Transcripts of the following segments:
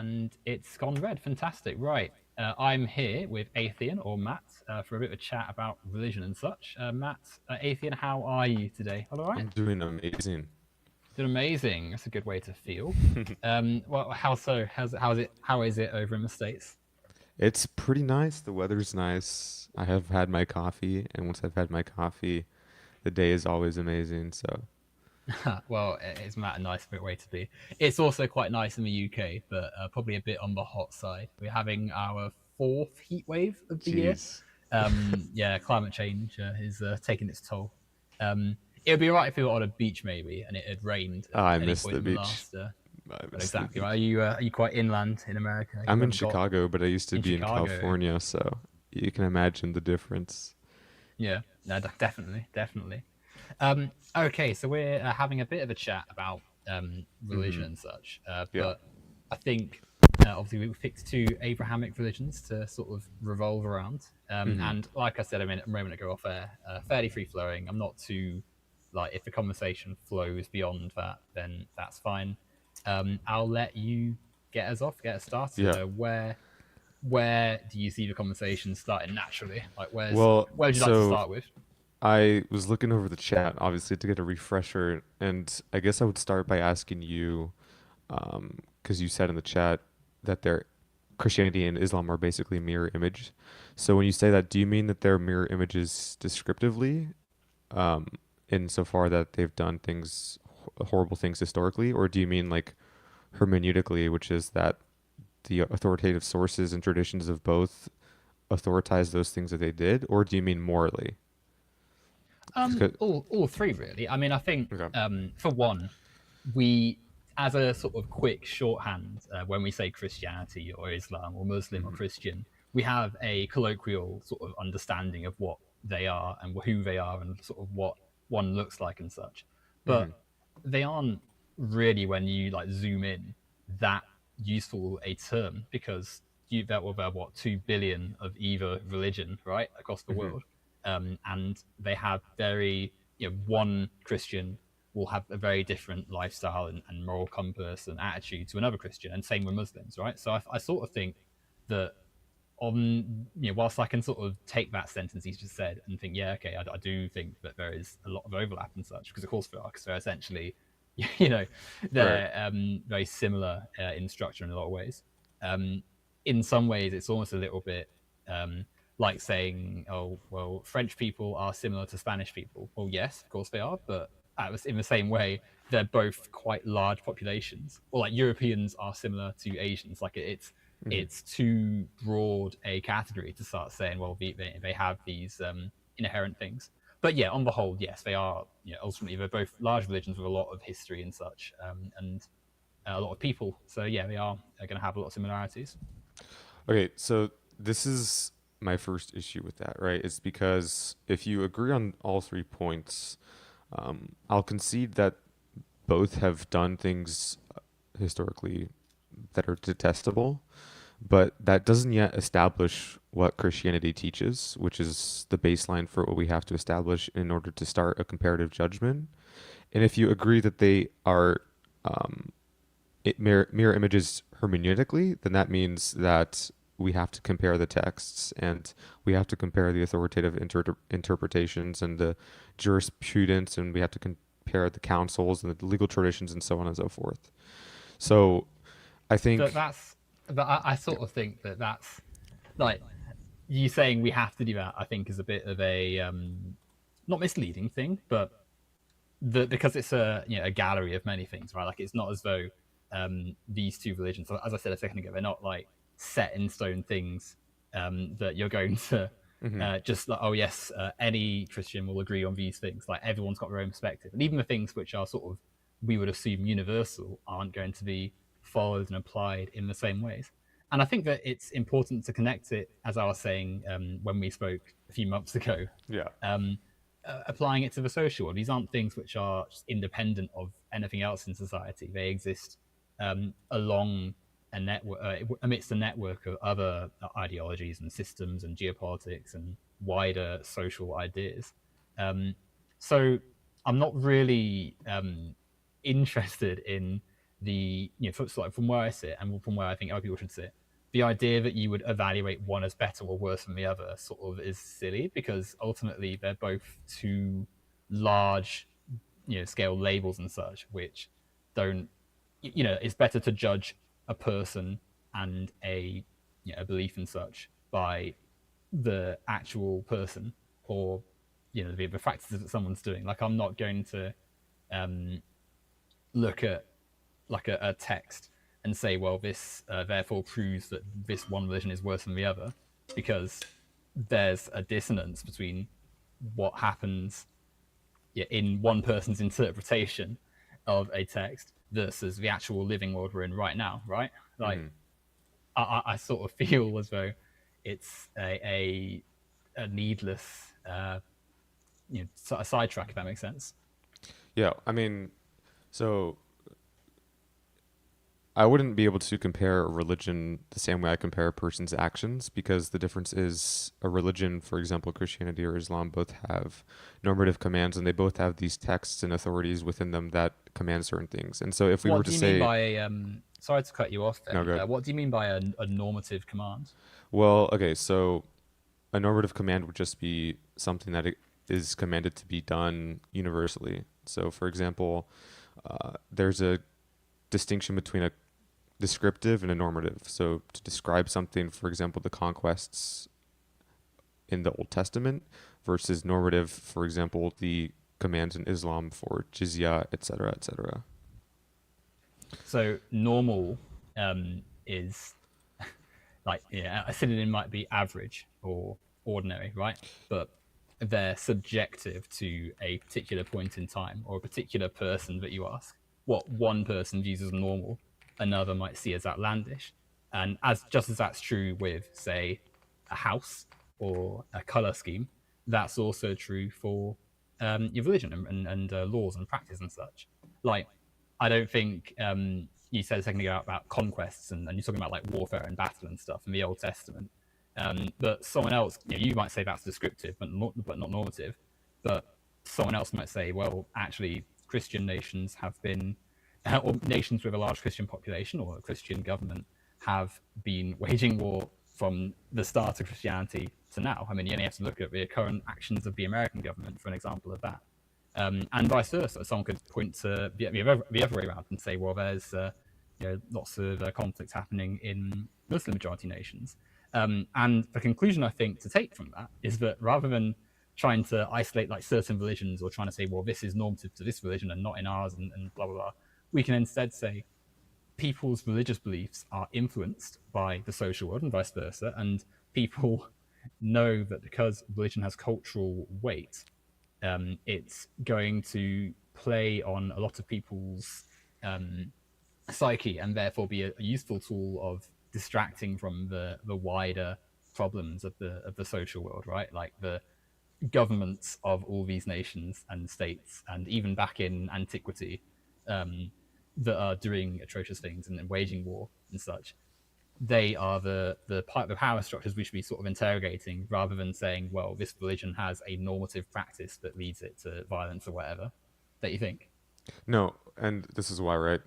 and it's gone red. Fantastic. Right. I'm here with Athian or Matt for a bit of a chat about religion and such. Matt, Athian, how are you today? All right? I'm doing amazing. Doing amazing. That's a good way to feel. Well, how so? How's it? How is it over in the States? It's pretty nice. The weather's nice. I have had my coffee, and once I've had my coffee, the day is always amazing. So, Well, it's Matt a nice bit way to be. It's also quite nice in the UK, but probably a bit on the hot side. We're having our fourth heat wave of the year. jeez. Yeah, climate change is taking its toll. It would be right if we were on a beach maybe, and it had rained Oh, at I any miss point the in the beach. last. I Well, miss the exactly right. beach. Are you quite inland in America? You I'm in haven't got Chicago, but I used to in be in Chicago. California, so you can imagine the difference. Yeah, no, definitely, definitely. Okay, so we're having a bit of a chat about religion Mm-hmm. and such, Yeah. but I think obviously we picked two Abrahamic religions to sort of revolve around, Mm-hmm. and like I said a moment ago off air, fairly free flowing. I'm not too like if the conversation flows beyond that, then that's fine. I'll let you get us started. Yeah. Where do you see the conversation starting naturally? Like, Well, where would you like to so start with? I was looking over the chat, obviously, to get a refresher, and I guess I would start by asking you, because you said in the chat that Christianity and Islam are basically mirror image. So when you say that, do you mean that they're mirror images descriptively, um, insofar that they've done things, horrible things historically, or do you mean like hermeneutically, which is that the authoritative sources and traditions of both authoritize those things that they did, or do you mean morally? 'Cause- All three really. I mean, I think Okay. for one, we as a sort of quick shorthand when we say Christianity or Islam or Muslim or Hmm. Christian, we have a colloquial sort of understanding of what they are and who they are and sort of what one looks like and such. Hmm. But they aren't really when you like zoom in that useful a term because you that were about what 2 billion of either religion right across the Hmm. world, and they have very one Christian will have a very different lifestyle and moral compass and attitude to another Christian, and same with Muslims, right? So I sort of think that whilst I can sort of take that sentence he's just said and think, yeah, okay, I do think that there is a lot of overlap and such, because of course there are, because they're essentially, you know, Right. they're very similar in structure in a lot of ways. Um, in some ways, it's almost a little bit like saying, oh, well, French people are similar to Spanish people. Well, yes, of course they are, but in the same way, they're both quite large populations. Or like Europeans are similar to Asians. Like Hmm. it's too broad a category to start saying, well, they have these inherent things. But yeah, on the whole, yes, they are. Ultimately, they're both large religions with a lot of history and such, and a lot of people. So yeah, they are going to have a lot of similarities. Okay, so this is my first issue with that, right? It's because if you agree on all 3 points, I'll concede that both have done things historically that are detestable, but that doesn't yet establish what Christianity teaches, which is the baseline for what we have to establish in order to start a comparative judgment. And if you agree that they are um, mirror images hermeneutically, then that means that we have to compare the texts and we have to compare the authoritative interpretations and the jurisprudence, and we have to compare the councils and the legal traditions and so on and so forth. So I But think, that's but I yeah, sort of think that that's like you saying we have to do that. I think is a bit of a not misleading thing, but because it's a gallery of many things, right? Like it's not as though these two religions, as I said a second ago, they're not like set in stone things that you're going to hmm, just like, oh yes, any Christian will agree on these things. Like everyone's got their own perspective, and even the things which are sort of we would assume universal aren't going to be followed and applied in the same ways. And I think that it's important to connect it, as I was saying when we spoke a few months ago, yeah, um, applying it to the social world. These aren't things which are just independent of anything else in society. They exist along a network, amidst a network of other ideologies and systems and geopolitics and wider social ideas. Um, so I'm not really interested in from where I sit and from where I think other people should sit, the idea that you would evaluate one as better or worse than the other sort of is silly, because ultimately they're both too large, scale labels and such, which don't, it's better to judge a person and a belief and such by the actual person, or the practices that someone's doing. Like, I'm not going to um, look at like a text and say, well, this therefore proves that this one religion is worse than the other, because there's a dissonance between what happens in one person's interpretation of a text versus the actual living world we're in right now, right? Like, Hmm. I sort of feel as though it's a needless, a sidetrack, if that makes sense. Yeah, I mean, so I wouldn't be able to compare a religion the same way I compare a person's actions, because the difference is a religion, for example, Christianity or Islam, both have normative commands, and they both have these texts and authorities within them that command certain things. And so if we were What to do you mean say, by sorry to cut you off no, then. good. What do you mean by a normative command? Well, okay, so a normative command would just be something that it is commanded to be done universally. So, for example, there's a distinction between a descriptive and a normative. So, to describe something, for example, the conquests in the Old Testament, versus normative, for example, the commands in Islam for jizya, etc., etc. So normal is like, a synonym might be average or ordinary, right? But they're subjective to a particular point in time or a particular person that you ask. What one person views as normal, another might see as outlandish. And as just as that's true with, say, a house or a color scheme, that's also true for your religion and laws and practice and such. Like, I don't think you said a second ago about conquests, and you're talking about like warfare and battle and stuff in the Old Testament. But someone else, you might say that's descriptive, but not normative. But someone else might say, well, actually, Christian nations have been, or nations with a large Christian population or a Christian government have been waging war from the start of Christianity to now. I mean, you only have to look at the current actions of the American government for an example of that. And vice versa. Someone could point to the other way around and say, well, there's lots of conflicts happening in Muslim majority nations. And the conclusion I think to take from that is that rather than trying to isolate like certain religions or trying to say, well, this is normative to this religion and not in ours, and blah blah blah, we can instead say people's religious beliefs are influenced by the social world and vice versa, and people know that because religion has cultural weight, it's going to play on a lot of people's psyche, and therefore be a useful tool of distracting from the wider problems of the social world, right? Like the governments of all these nations and states, and even back in antiquity, that are doing atrocious things and waging war and such. They are the power structures we should be sort of interrogating, rather than saying, well, this religion has a normative practice that leads it to violence or whatever. That you think? No, and this is why, right?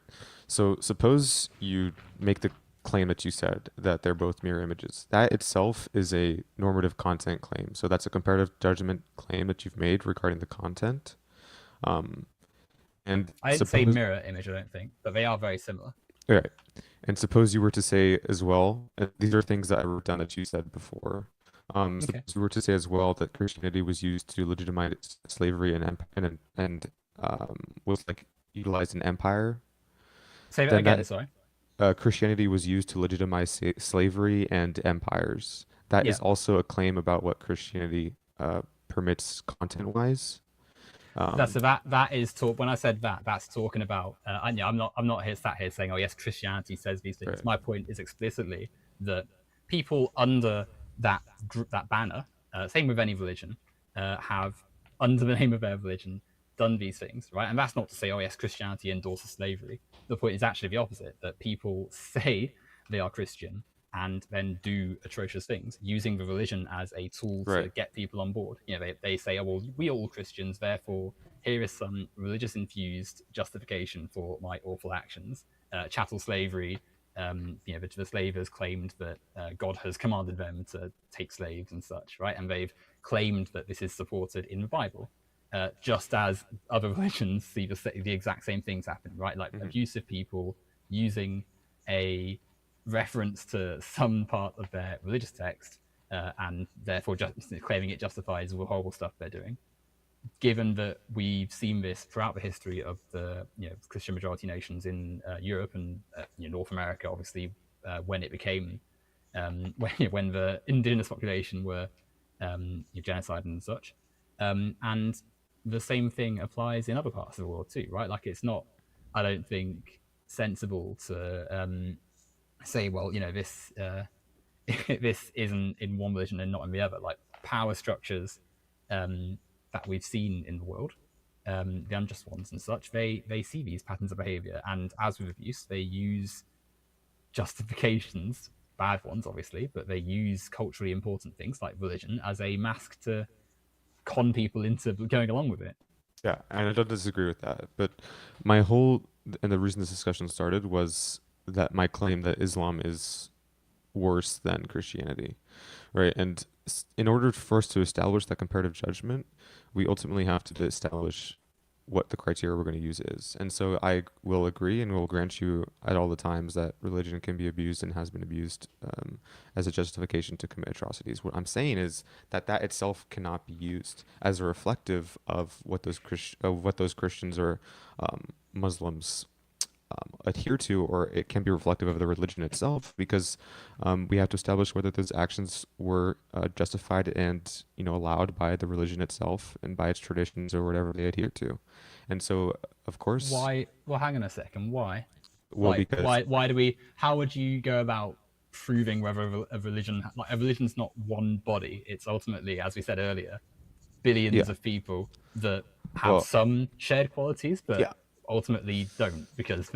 So suppose you make the claim that you said that they're both mirror images. That itself is a normative content claim. So that's a comparative judgment claim that you've made regarding the content. Um, and I didn't say suppose, mirror image, I don't think, but they are very similar. all right. And suppose you were to say as well, and these are things that I wrote down that you said before. Okay, Suppose you were to say as well that Christianity was used to legitimize slavery and was like utilized in empire, say that then again. that Sorry. Christianity was used to legitimize slavery and empires. That Yeah, is also a claim about what Christianity permits content-wise. that's Um, so that is talk. When I said that, that's talking about. And yeah, I'm not here sat here saying, oh yes, Christianity says these things. right, My point is explicitly that people under that banner, same with any religion, have under the name of their religion done these things, right? And that's not to say, oh yes, Christianity endorses slavery. The point is actually the opposite, that people say they are Christian and then do atrocious things using the religion as a tool to right. get people on board. They say, oh, well, we are all Christians, therefore here is some religious infused justification for my awful actions. chattel slavery. The slavers claimed that God has commanded them to take slaves and such, right? And they've claimed that this is supported in the Bible, just as other religions see the exact same things happen, right? Like Hmm. abusive people using a reference to some part of their religious text and therefore just claiming it justifies all the horrible stuff they're doing. Given that we've seen this throughout the history of the Christian majority nations in Europe and North America, obviously, when it became when the indigenous population were genocide and such, and the same thing applies in other parts of the world too, right? Like it's not, I don't think, sensible to say, well, this this isn't in one religion and not in the other. Like power structures that we've seen in the world, the unjust ones and such, they see these patterns of behavior, and as with abuse, they use justifications, bad ones obviously, but they use culturally important things like religion as a mask to con people into going along with it. Yeah, and I don't disagree with that. But my whole and the reason this discussion started was that my claim that Islam is worse than Christianity, right? And in order for us to establish that comparative judgment, we ultimately have to establish what the criteria we're going to use is. And so I will agree and will grant you at all the times that religion can be abused and has been abused as a justification to commit atrocities. What I'm saying is that that itself cannot be used as a reflective of what those Christians or Muslims adhere to, or it can be reflective of the religion itself, because we have to establish whether those actions were justified and allowed by the religion itself and by its traditions or whatever they adhere to. And so, of course, Why? Well, hang on a second. Why? well, Like, because why do we? How would you go about proving whether a religion, like a religion's not one body? It's ultimately, as we said earlier, billions yeah, of people that have well, some shared qualities, but yeah, ultimately don't, because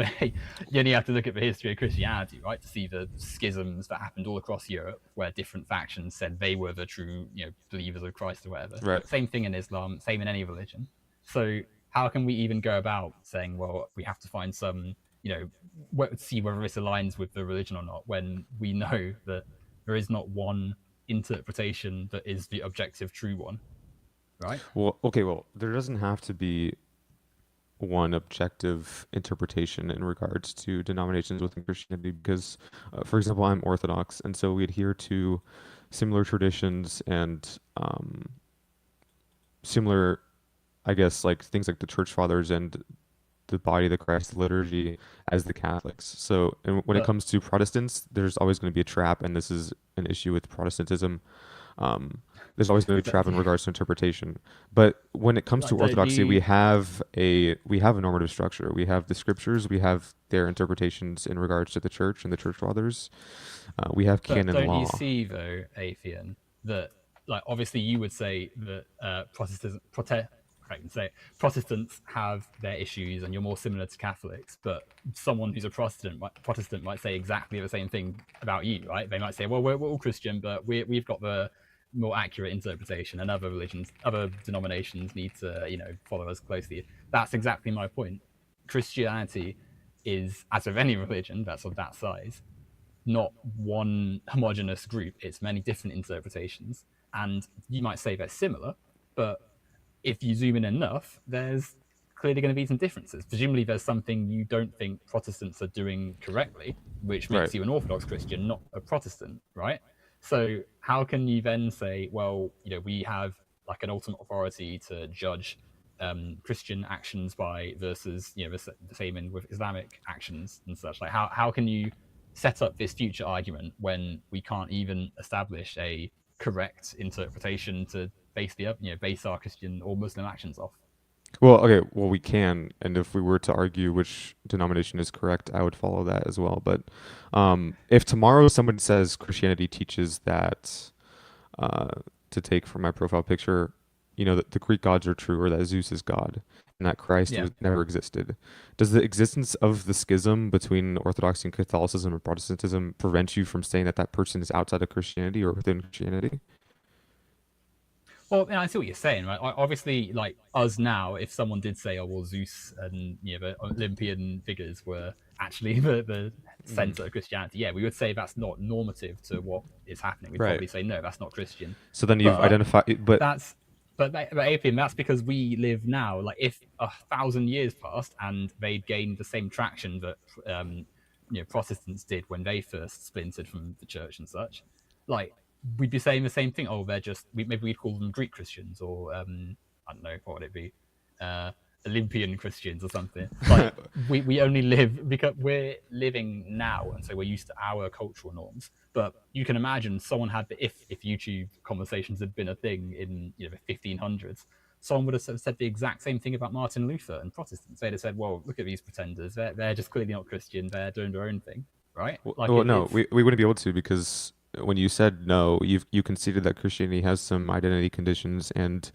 you only have to look at the history of Christianity, right, to see the schisms that happened all across Europe, where different factions said they were the true, believers of Christ or whatever. right. Same thing in Islam, same in any religion. So how can we even go about saying, well, we have to find some, see whether this aligns with the religion or not, when we know that there is not one interpretation that is the objective true one, right? Well, okay, well, there doesn't have to be one objective interpretation in regards to denominations within Christianity because, for example, I'm Orthodox, and so we adhere to similar traditions and similar, I guess, like things like the church fathers and the body of the Christ, the liturgy, as the Catholics. So, and when it But comes to Protestants, there's always going to be a trap, and this is an issue with Protestantism. Um, there's always going to be a but trap in regards to interpretation. But when it comes to like, don't Orthodoxy, you? we have a normative structure. We have the scriptures. We have their interpretations in regards to the church and the church fathers. We have But canon don't you law. see though, Athian, that like obviously you would say that I can say it, Protestants have their issues, and you're more similar to Catholics. But someone who's a Protestant might say exactly the same thing about you, right? They might say, well, we're all Christian, but we've got the more accurate interpretation, and other religions, other denominations need to, follow us closely. That's exactly my point. Christianity is, as with any religion that's of that size, not one homogenous group. It's many different interpretations, and you might say they're similar, but if you zoom in enough, there's clearly going to be some differences. Presumably, there's something you don't think Protestants are doing correctly, which Right. makes you an Orthodox Christian, not a Protestant, right? So, how can you then say, well, we have like an ultimate authority to judge Christian actions by versus the same in with Islamic actions and such? Like, how can you set up this future argument when we can't even establish a correct interpretation to base our Christian or Muslim actions off? Well, okay, well, we can, and if we were to argue which denomination is correct, I would follow that as well. But if tomorrow someone says Christianity teaches that, uh, to take from my profile picture, that the Greek gods are true, or that Zeus is God, and that Christ Yeah. was never existed, does the existence of the schism between Orthodoxy and Catholicism and Protestantism prevent you from saying that that person is outside of Christianity or within Christianity? Well, I see what you're saying, right? Obviously, like us now, if someone did say, "Oh, well, Zeus and the Olympian figures were actually the center of Christianity, yeah, we would say that's not normative to what is happening. We'd Right. probably say no, that's not Christian. So then you've But identified, but that's but Apian, that's because we live now. Like if 1,000 years passed and they'd gained the same traction that Protestants did when they first splintered from the church and such, like we'd be saying the same thing. Oh, they're just maybe we'd call them Greek Christians or I don't know, what would it be, uh, Olympian Christians or something. Like we only live because we're living now, and so we're used to our cultural norms. But you can imagine someone had if YouTube conversations had been a thing in the 1500s, someone would have said the exact same thing about Martin Luther and Protestants. They'd have said, "Well, look at these pretenders. They're just clearly not Christian. They're doing their own thing, right?" Like well, no, it's we wouldn't be able to because when you said no, you conceded that Christianity has some identity conditions and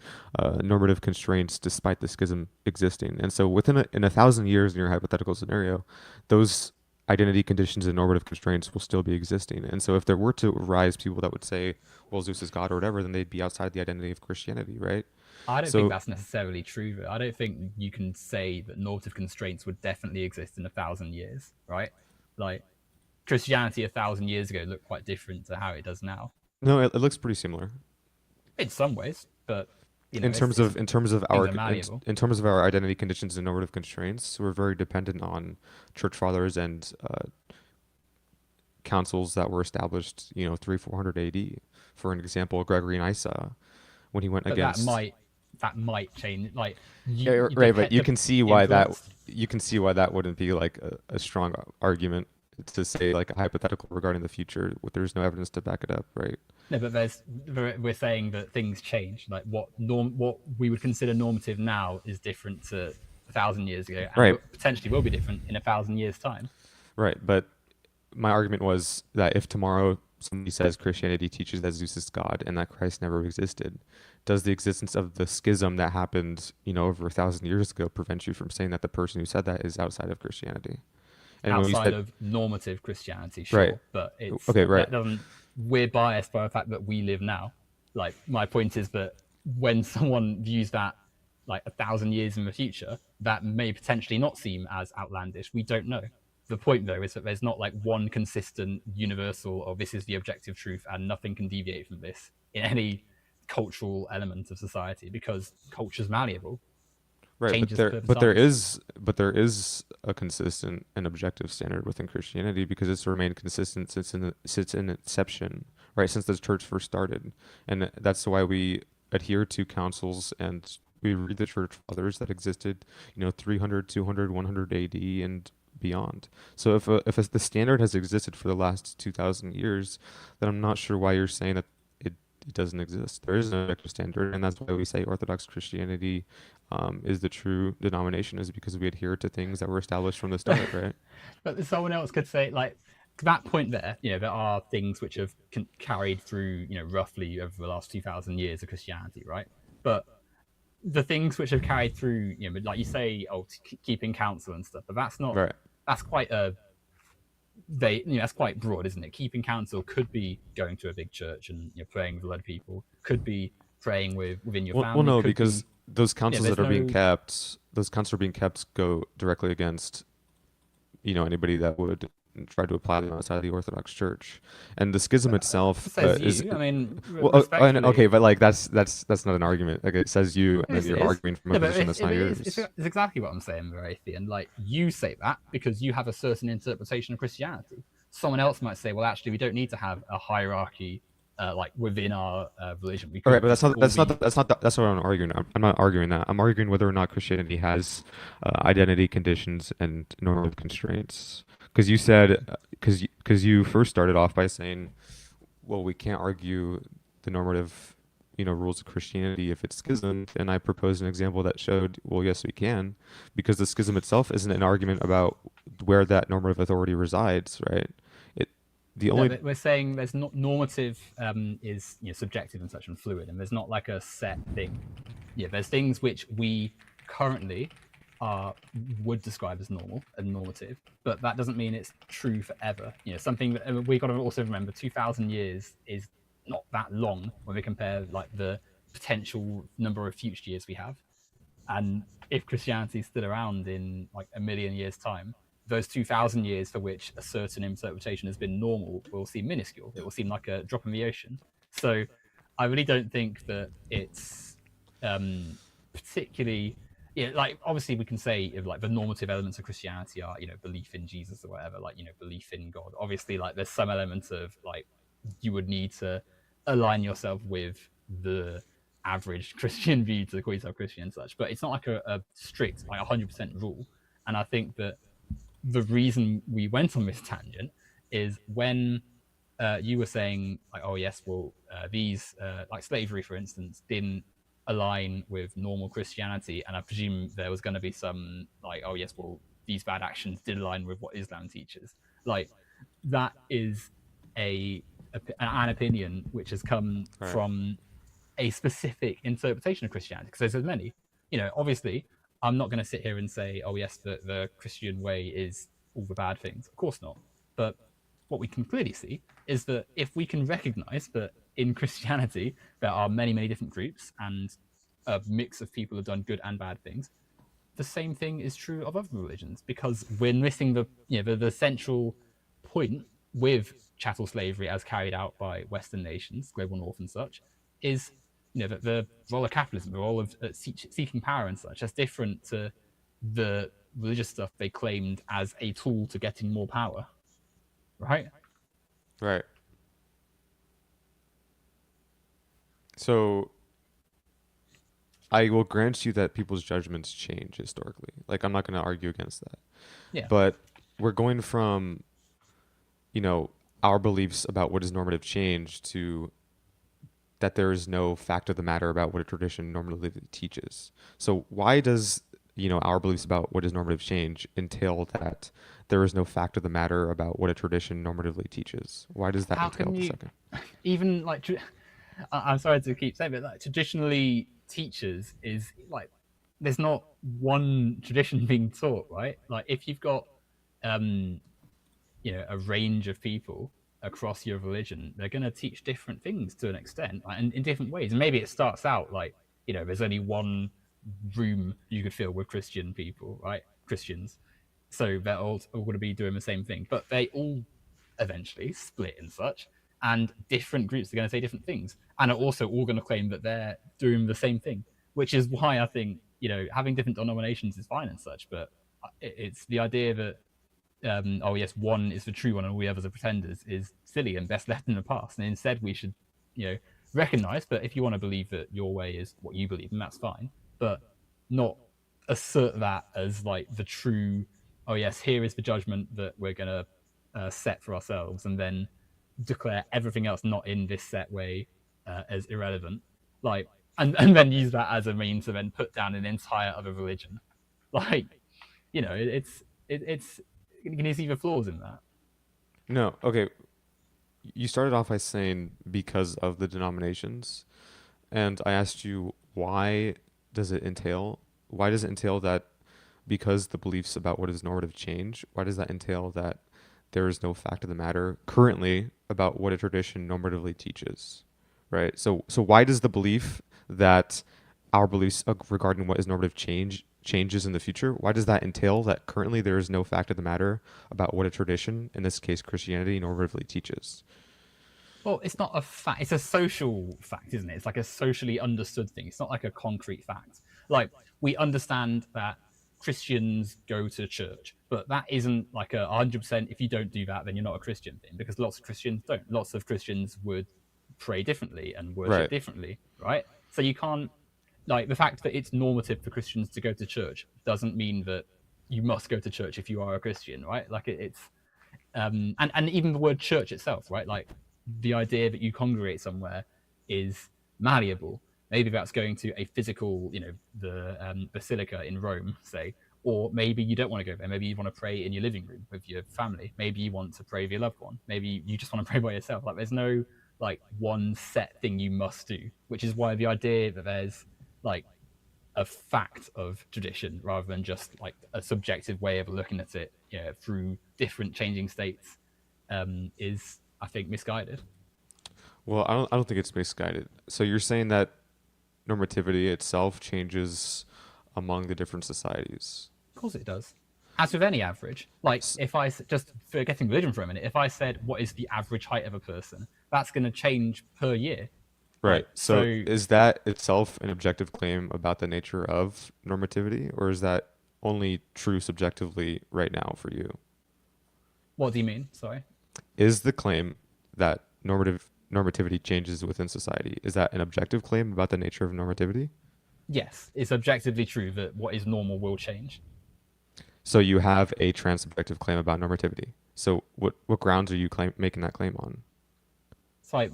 normative constraints despite the schism existing. And so in 1,000 years in your hypothetical scenario, those identity conditions and normative constraints will still be existing. And so if there were to arise people that would say, well, Zeus is God or whatever, then they'd be outside the identity of Christianity, right? I don't think So that's necessarily true. Though. I don't think you can say that normative constraints would definitely exist in 1,000 years, right? Like Christianity 1,000 years ago looked quite different to how it does now no, it looks pretty similar. in some ways, but In terms it's of in terms of things our are malleable. in terms of our identity conditions and normative constraints, we're very dependent on church fathers and councils that were established, 300-400 AD. For an example, Gregory Nyssa, when he went But against. that might change. Like Yeah, you right, but you can see why influence. that wouldn't be like a strong argument to say like a hypothetical regarding the future. There's no evidence to back it up, right? No, but we're saying that things change. Like what we would consider normative now is different to 1,000 years ago, and Right, potentially will be different in 1,000 years time. right. But my argument was that if tomorrow somebody says Christianity teaches that Zeus is God and that Christ never existed, does the existence of the schism that happened, over 1,000 years ago prevent you from saying that the person who said that is outside of Christianity? And when we Outside said, of normative Christianity, right, sure, but it's okay, right, that doesn't. We're biased by the fact that we live now. Like my point is that when someone views that like 1,000 years in the future, that may potentially not seem as outlandish. We don't know. The point though is that there's not like one consistent universal or this is the objective truth and nothing can deviate from this in any cultural element of society because culture's malleable, right. But changes there, per but there times. is, but there is a consistent and objective standard within Christianity because it's remained consistent since in inception, right? Since the church first started, and that's why we adhere to councils and we read the church fathers that existed, 300, 200, 100 AD and beyond. So if the standard has existed for the last 2,000 years, then I'm not sure why you're saying that it doesn't exist. There is an objective standard, and that's why we say Orthodox Christianity is the true denomination, is because we adhere to things that were established from the start, right? But someone else could say like that point there. There are things which have carried through, roughly over the last 2,000 years of Christianity, right? But the things which have carried through, like you say, oh, keeping counsel and stuff, but that's not. Right. That's quite that's quite broad, isn't it? Keeping counsel could be going to a big church and praying with a lot of people. Could be praying within your Well, family. no, Could be because those councils there's that are being no kept, those councils are being kept go directly against, anybody that would try to apply them outside of the Orthodox Church, and the schism itself says is. you. I mean, Well, okay, respectfully, but like that's not an argument. Like it says you, and then yes, it you're is. arguing from a No, but position that's not it's yours. exactly what I'm saying, Athian. Like you say that because you have a certain interpretation of Christianity. Someone else might say, well, actually, we don't need to have a hierarchy like within our religion. We All could right, but just all be. that's what I'm arguing. I'm not arguing that. I'm arguing whether or not Christianity has identity conditions and normative constraints. Because you said, because you first started off by saying, well, we can't argue the normative, rules of Christianity if it's schism. And I proposed an example that showed, well, yes, we can, because the schism itself isn't an argument about where that normative authority resides, right? It the No, only but we're saying there's not normative is subjective and such and fluid, and there's not like a set thing. There's things which we currently are would describe as normal and normative, but that doesn't mean it's true forever. Something that we got to also remember: 2,000 years is not that long when we compare like the potential number of future years we have, and if Christianity is still around in like a million years time, those 2,000 years for which a certain interpretation has been normal will seem minuscule. It will seem like a drop in the ocean. So I really don't think that it's particularly, like obviously we can say if, like the normative elements of Christianity are, belief in Jesus or whatever, like, belief in God. Obviously, like there's some elements of like you would need to align yourself with the average Christian view to call yourself Christian and such, but it's not like a strict like 100% rule. And I think that the reason we went on this tangent is when you were saying like, oh yes, well these like slavery, for instance, didn't align with normal Christianity, and I presume there was going to be some like, oh yes, well these bad actions did align with what Islam teaches. Like that is an opinion which has come Right. from a specific interpretation of Christianity, because there's many. Obviously, I'm not going to sit here and say, oh yes, the Christian way is all the bad things. Of course not. But what we can clearly see is that if we can recognize that in Christianity there are many, many different groups and a mix of people have done good and bad things, the same thing is true of other religions, because we're missing the central point with chattel slavery as carried out by Western nations, global North and such, is that the role of capitalism, the role of seeking power and such, that's different to the religious stuff they claimed as a tool to getting more power, right? Right. So I will grant you that people's judgments change historically. Like, I'm not going to argue against that. Yeah. But we're going from, our beliefs about what is normative change to that there is no fact of the matter about what a tradition normatively teaches. So why does, our beliefs about what is normative change entail that there is no fact of the matter about what a tradition normatively teaches? Why does that How entail can the you second? even like I'm sorry to keep saying, but like traditionally teachers is like there's not one tradition being taught, right? Like if you've got um a range of people across your religion, they're going to teach different things to an extent, like, in different ways. And maybe it starts out like there's only one room you could fill with Christian people, right? Christians, so they're all going to be doing the same thing, but they all eventually split and such, and different groups are going to say different things and are also all going to claim that they're doing the same thing, which is why I think having different denominations is fine and such, but it's the idea that oh yes, one is the true one and all the others are pretenders is silly and best left in the past. And instead, we should, recognize that if you want to believe that your way is what you believe, then that's fine, but not assert that as like the true. Oh yes, here is the judgment that we're gonna set for ourselves, and then declare everything else not in this set way as irrelevant. Like, and then use that as a means to then put down an entire other religion. Like, it's you can see the flaws in that. No, okay. You started off by saying because of the denominations, and I asked you why does it entail that because the beliefs about what is normative change, why does that entail that there is no fact of the matter currently about what a tradition normatively teaches, right? So why does the belief that our beliefs regarding what is normative changes in the future, why does that entail that currently there is no fact of the matter about what a tradition, in this case Christianity, normatively teaches? Well, it's not a fact. It's a social fact, isn't it? It's like a socially understood thing. It's not like a concrete fact. Like we understand that Christians go to church, but that isn't like a 100%. If you don't do that, then you're not a Christian thing, because lots of Christians don't. Lots of Christians would pray differently and worship Right. differently, right? So you can't, like, the fact that it's normative for Christians to go to church doesn't mean that you must go to church if you are a Christian, right? Like it's and even the word church itself, right? Like the idea that you congregate somewhere is malleable. Maybe that's going to a physical, the basilica in Rome, say, or maybe you don't want to go there. Maybe you want to pray in your living room with your family. Maybe you want to pray with your loved one. Maybe you just want to pray by yourself. Like there's no like one set thing you must do, which is why the idea that there's like a fact of tradition rather than just like a subjective way of looking at it, through different changing states, is I think misguided. Well, I don't think it's misguided. So you're saying that normativity itself changes among the different societies. Of course it does. as with any average, like S- if I just forgetting religion for a minute, if I said what is the average height of a person, that's going to change per year. Right. Like So so, is that itself an objective claim about the nature of normativity, or is that only true subjectively right now for you? what do you mean? Sorry. Is the claim that normativity changes within society, is that an objective claim about the nature of normativity? Yes, it's objectively true that what is normal will change. So you have a transsubjective claim about normativity. So what grounds are you making that claim on? It's like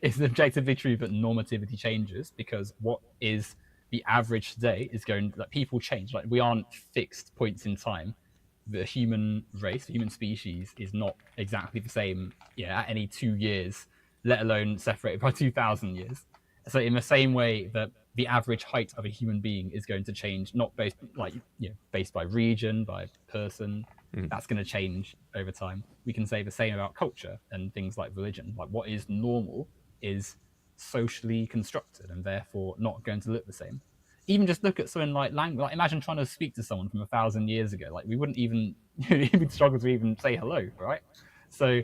it's objectively true that normativity changes because what is the average today is going like people change. Like we aren't fixed points in time. The human race, the human species, is not exactly the same. Yeah, at any 2 years, let alone separated by 2,000 years. So in the same way that the average height of a human being is going to change, not based like based by region, by person. Mm. That's going to change over time. We can say the same about culture and things like religion. Like what is normal is socially constructed and therefore not going to look the same. Even just look at something like language. Like imagine trying to speak to someone from 1,000 years ago. Like we wouldn't even even struggle to even say hello, right? So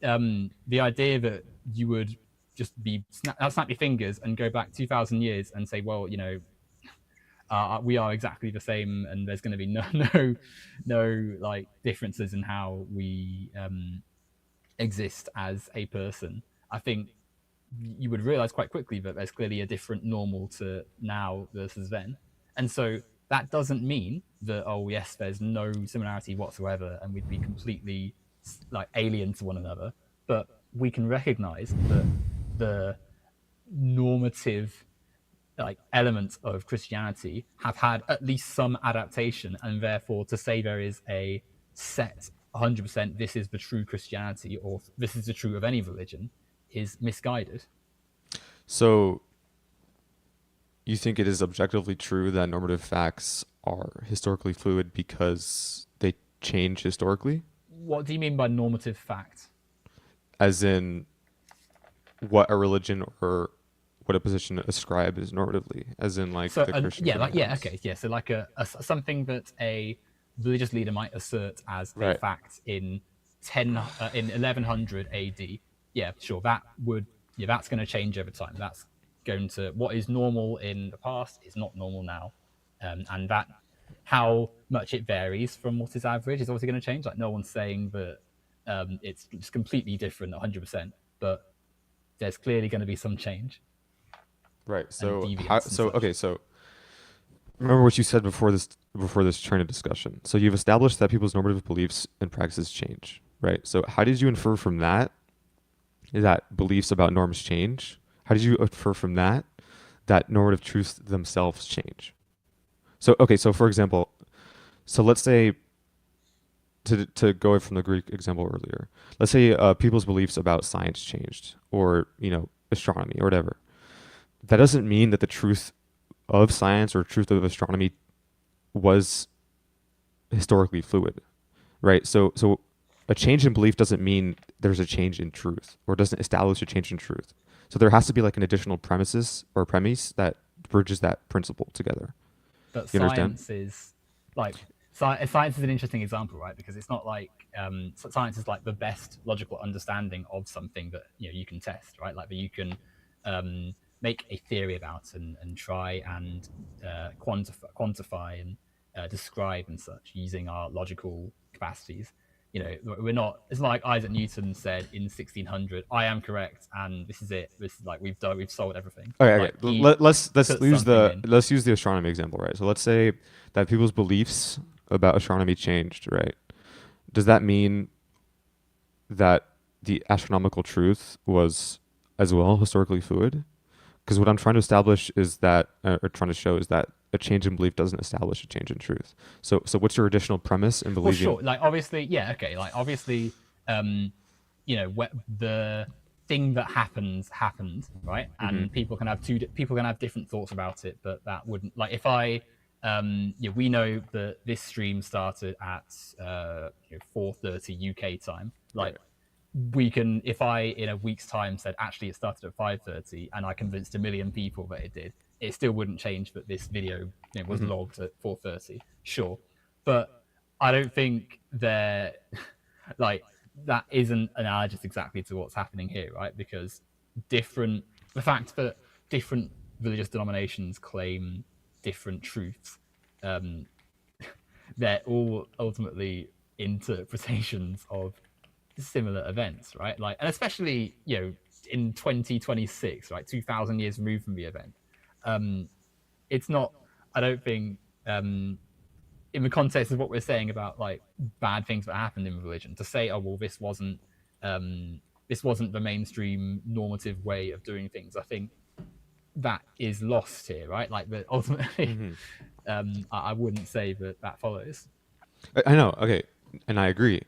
the idea that you would just be snap your fingers and go back 2,000 years and say, well, we are exactly the same, and there's going to be no like differences in how we exist as a person. I think you would realize quite quickly that there's clearly a different normal to now versus then, and so that doesn't mean that oh yes, there's no similarity whatsoever, and we'd be completely like alien to one another. But we can recognize that the normative like elements of Christianity have had at least some adaptation, and therefore to say there is a set 100% this is the true Christianity or this is the true of any religion is misguided. So you think it is objectively true that normative facts are historically fluid because they change historically? What do you mean by normative fact? As in what a religion or what a position ascribes normatively, as in like So the Christian yeah, like yeah, commands. okay, yeah. So like a something that a religious leader might assert as a Right. fact in 1100 AD. Yeah, sure. That would that's going to change over time. That's going to what is normal in the past is not normal now, and that how much it varies from what is average is obviously going to change. Like no one's saying that it's completely different 100%, but there's clearly going to be some change Right. and So how deviance and so such. okay, so remember what you said before this train of discussion. So you've established that people's normative beliefs and practices change, right? So how did you infer from that that beliefs about norms change? How did you infer from that that normative truths themselves change? So okay, so for example, so let's say to go from the Greek example earlier, let's say people's beliefs about science changed, or astronomy or whatever. That doesn't mean that the truth of science or truth of astronomy was historically fluid, right? So a change in belief doesn't mean there's a change in truth or doesn't establish a change in truth. So there has to be like an additional premises or premise that bridges that principle together. But You understand? science is like science is an interesting example, right? Because it's not like science is like the best logical understanding of something that you can test, right? Like that you can make a theory about and try and quantify and describe and such using our logical capacities. We're not. It's not like Isaac Newton said in 1600, "I am correct, and this is it. This is like we've solved everything." Okay, Like okay. he Let's put use something the in. let's use the astronomy example, right? So let's say that people's beliefs about astronomy changed, right? Does that mean that the astronomical truth was as well historically fluid? Because what I'm trying to establish is that, or trying to show is that a change in belief doesn't establish a change in truth. So what's your additional premise in Well, believing? sure. Like obviously, yeah, okay. Like obviously, um, the thing that happened, right? Hmm. And people can have different thoughts about it, but that wouldn't like if I, we know that this stream started at 4:30 UK time. Like Right. we can, if I in a week's time said actually it started at 5:30, and I convinced a million people that it did, it still wouldn't change that this video was Hmm. logged at 4:30. Sure, but I don't think they're like that isn't analogous exactly to what's happening here, right? Because different the fact that different religious denominations claim different truths, um, they're all ultimately interpretations of similar events, right? Like, and especially in 2026, right, 2,000 years removed from the event, um, it's not. I don't think in the context of what we're saying about like bad things that happened in religion, to say, oh well, um, this wasn't the mainstream normative way of doing things. I think that is lost here, right? Like, but ultimately, Hmm. I wouldn't say that that follows. I know. Okay, and I agree.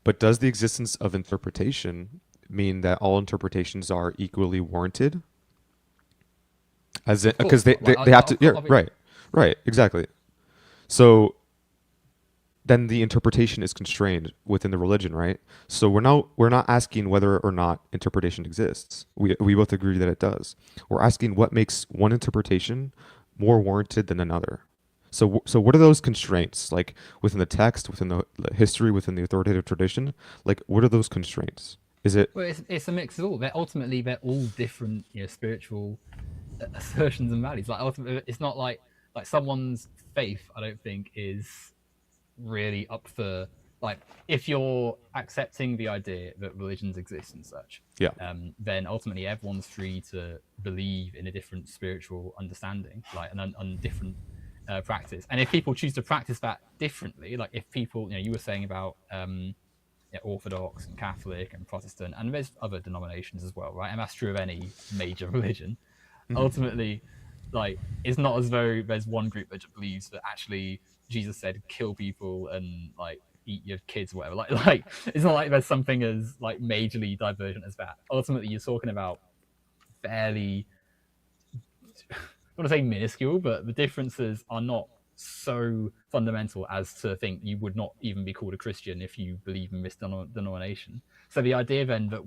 But does the existence of interpretation mean that all interpretations are equally warranted? As Of because course not. Like, they have to. Yeah, obviously, right, right, exactly. So then the interpretation is constrained within the religion, right? So we're not asking whether or not interpretation exists. We both agree that it does. We're asking what makes one interpretation more warranted than another. So what are those constraints like within the text, within the history, within the authoritative tradition? Like what are those constraints? Is it well, it's a mix of all. They're all different, spiritual assertions and values. Like ultimately, it's not like someone's faith. I don't think is really up for like if you're accepting the idea that religions exist and such, yeah. then ultimately everyone's free to believe in a different spiritual understanding, like an different practice. And if people choose to practice that differently, like if people, you were saying about Orthodox and Catholic and Protestant, and there's other denominations as well, right? And that's true of any major religion. Hmm. Ultimately, like it's not as though there's one group that just believes that actually Jesus said kill people and like eat your kids or whatever. Like it's not like there's something as like majorly divergent as that. Ultimately, you're talking about fairly, I want to say minuscule, but the differences are not so fundamental as to think you would not even be called a Christian if you believe in this denomination. So the idea then that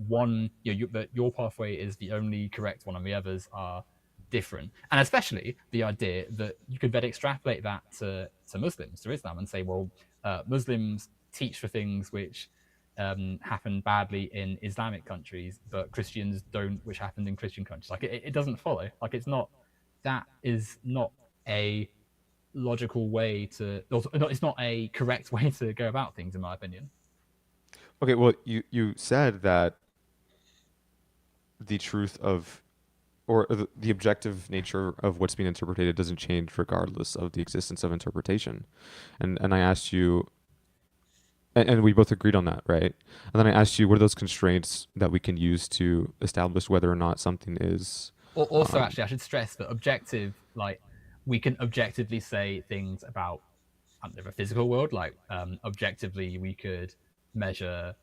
that your pathway is the only correct one and the others are different, and especially the idea that you could then extrapolate that to Muslims, to Islam, and say, well, Muslims teach for things which happened badly in Islamic countries, but Christians don't, which happened in Christian countries. Like it doesn't follow. Like it's not. That is not a logical way to. It's not a correct way to go about things, in my opinion. Okay, well you said that the truth of or the objective nature of what's being interpreted doesn't change regardless of the existence of interpretation. And I asked you, and we both agreed on that, right? And then I asked you, what are those constraints that we can use to establish whether or not something is, Also, um, actually, I should stress that objective, like we can objectively say things about I don't know, the physical world. Like objectively, we could measure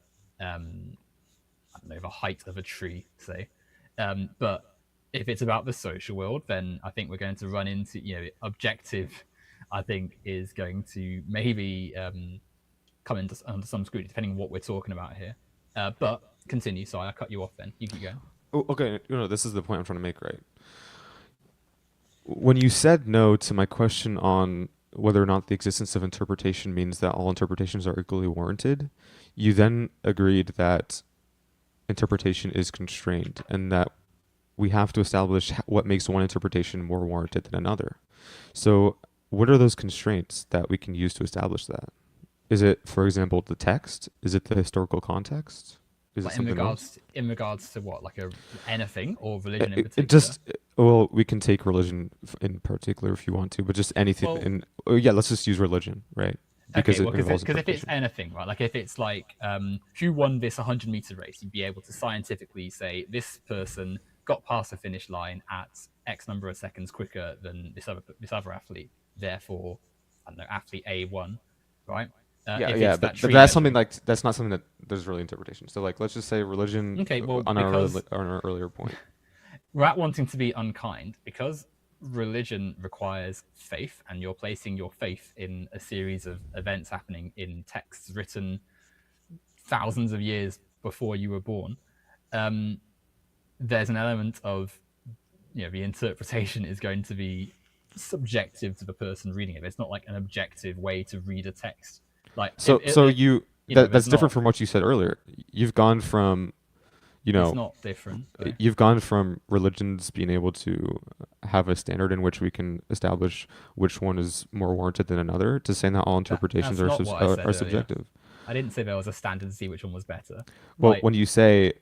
I don't know, the height of a tree, say. But if it's about the social world, then I think we're going to run into, objective, I think, is going to maybe come into under some scrutiny, depending on what we're talking about here. But continue. Sorry, I cut you off then. You keep going. oh, okay, this is the point I'm trying to make, right? When you said no to my question on whether or not the existence of interpretation means that all interpretations are equally warranted, you then agreed that interpretation is constrained and that we have to establish what makes one interpretation more warranted than another. So, what are those constraints that we can use to establish that? Is it, for example, the text? Is it the historical context? Is it Like in something else? regards in regards to what, like a anything or religion in It particular? just, well, we can take religion in particular if you want to, but just anything. Well, In oh, yeah, let's just use religion, right? Because okay, it well, involves because if it's interpretation. anything, right, like if it's like who won this 100-meter race, you'd be able to scientifically say this person got past the finish line at X number of seconds quicker than this other athlete. Therefore, I don't know, athlete A won, right? Yeah, If yeah, it's that but tree that's something measuring, like that's not something that there's really interpretation. So like, let's just say religion okay, well, on because on our earlier point. without wanting to be unkind, because religion requires faith, and you're placing your faith in a series of events happening in texts written thousands of years before you were born, there's an element of the interpretation is going to be subjective to the person reading it. It's not like an objective way to read a text. Like So you there's that's different not. from what you said earlier. You've gone from, you It's know, not different though. you've gone from religions being able to have a standard in which we can establish which one is more warranted than another, to saying that all interpretations That's not what I said are earlier. subjective. I didn't say there was a standard to see which one was better. Well, Like when you say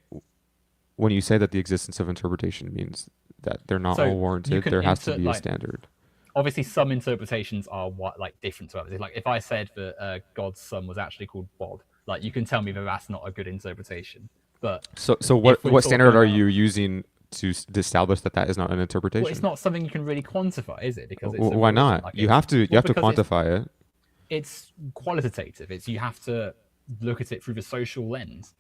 that the existence of interpretation means that they're not so, all you warranted, can there has to insert be a like standard. obviously some interpretations are what like different to others. Like if I said that God's son was actually called Bob, like you can tell me that that's not a good interpretation. But So if we're what talking standard are about you using to establish that that is not an well, it's interpretation? not something you can really quantify, is it? Because it's a Why religion. not? Like You it's have to well because quantify it. it's qualitative. It's you have to look at it through the social lens.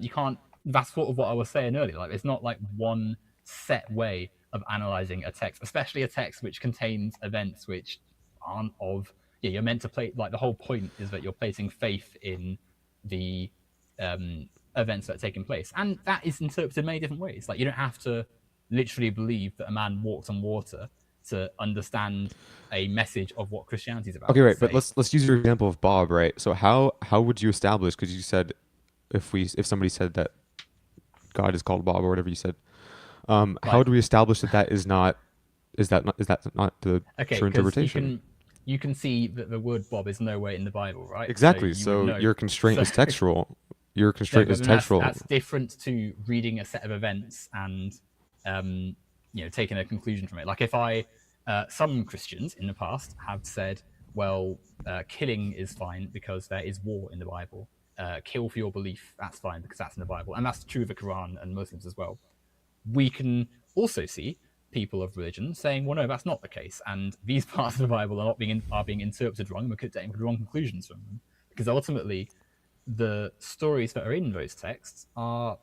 You can't. That's sort of what I was saying earlier. Like it's not like one set way of analyzing a text, especially a text which contains events which aren't of. Yeah, you're meant to play. Like the whole point is that you're placing faith in the events that are taking place, and that is interpreted in many different ways. Like you don't have to literally believe that a man walked on water to understand a message of what Christianity is about. Okay, right, but Say, let's use your example of Bob, right? So how would you establish? Because you said if somebody said that God is called Bob or whatever you said, how like do we establish that that is that not the okay, true because interpretation? you can see that the word Bob is nowhere in the Bible, right? So Exactly. you would So know. your constraint So is textual. Your no, constraint but is then textual. that's different to reading a set of events and um, taking a conclusion from it. Like if I some Christians in the past have said, well, killing is fine because there is war in the Bible. Kill for your belief, that's fine because that's in the Bible, and that's true of the Quran and Muslims as well. We can also see people of religion saying, well, no, that's not the case, and these parts of the Bible are being interpreted wrong, and we're getting wrong conclusions from them, because ultimately the stories that are in those texts are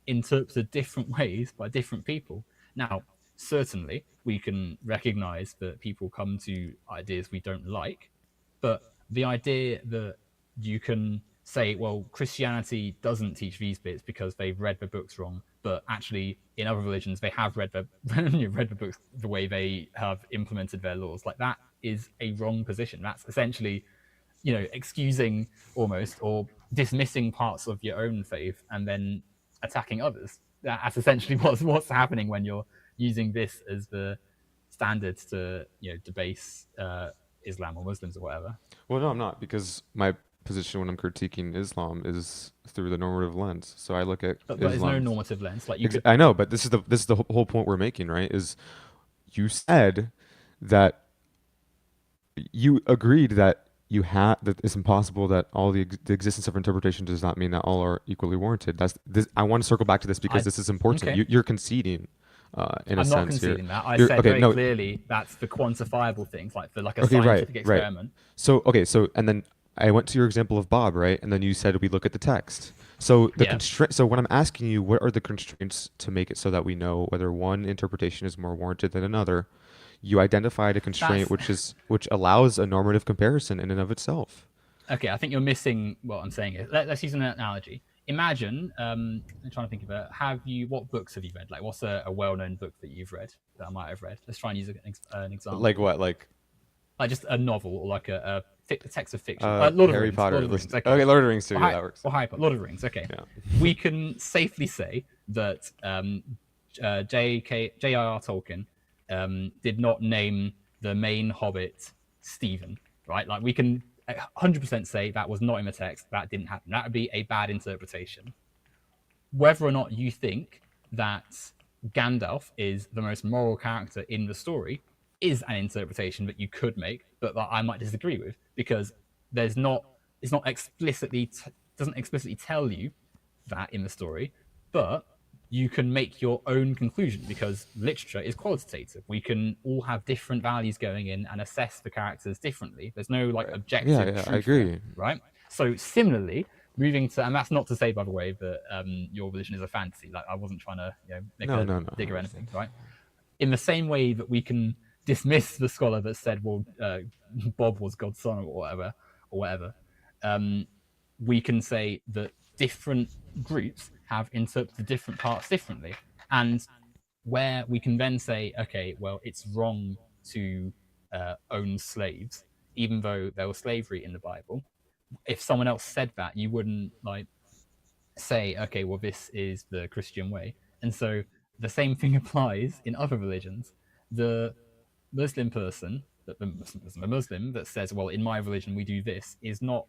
interpreted different ways by different people. Now, certainly, we can recognize that people come to ideas we don't like, but the idea that you can say, well, Christianity doesn't teach these bits because they've read the books wrong, but actually in other religions they have read the read the books the way they have implemented their laws. Like that is a wrong position. That's essentially, excusing almost or dismissing parts of your own faith and then attacking others. That's essentially what's happening when you're using this as the standard to debase Islam or Muslims or whatever. Well, no, I'm not, because my position when I'm critiquing Islam is through the normative lens. So I look at But there's no Islam. normative lens. Like you could, I know, but this is the whole point we're making, right? Is you said that you agreed that that it's impossible that the existence of interpretation does not mean that all are equally warranted. That's this. I want to circle back to this because I this is important. okay. You're conceding, in a I'm not sense here. conceding that. I You're said okay. very No. clearly that's for quantifiable things, like for like a Okay. Right. scientific Right. experiment. So okay. So and then I went to your example of Bob, right? And then you said we look at the text. So the Yeah, constraint. So when I'm asking you, what are the constraints to make it so that we know whether one interpretation is more warranted than another? You identified a constraint that's which allows a normative comparison in and of itself. okay. I think you're missing what I'm saying here. Let's use an analogy. Imagine, I'm trying to think of it. What books have you read? Like, what's a well-known book that you've read that I might have read? Let's try and use an Like example. what? Like Like just a novel or like a text of fiction. Lord of the Harry Rings. Potter. Lord of the Rings. Okay. Okay, Lord of the Rings too. Or, Yeah, that works. Harry Potter. Lord of the Rings. Okay. Yeah. We can safely say that J.R.R. Tolkien did not name the main Hobbit Stephen, right? Like we can 100% say that was not in the text. That didn't happen. That would be a bad interpretation. Whether or not you think that Gandalf is the most moral character in the story is an interpretation that you could make, but that I might disagree with because it's not explicitly doesn't explicitly tell you that in the story, but you can make your own conclusion because literature is qualitative. We can all have different values going in and assess the characters differently. There's no like Right. Yeah, objective yeah, I truth there, agree. right? So similarly, moving to, and that's not to say, by the way, that your religion is a fantasy. Like I wasn't trying to make No, a no, no. dig or anything, right? In the same way that we can dismiss the scholar that said, well, Bob was God's son or whatever, we can say that different groups have interpreted different parts differently. And where we can then say, okay, well, it's wrong to owned slaves, even though there was slavery in the Bible. If someone else said that, you wouldn't like say, okay, well, this is the Christian way. And so the same thing applies in other religions. The Muslim person, a Muslim that says, well, in my religion we do this, is not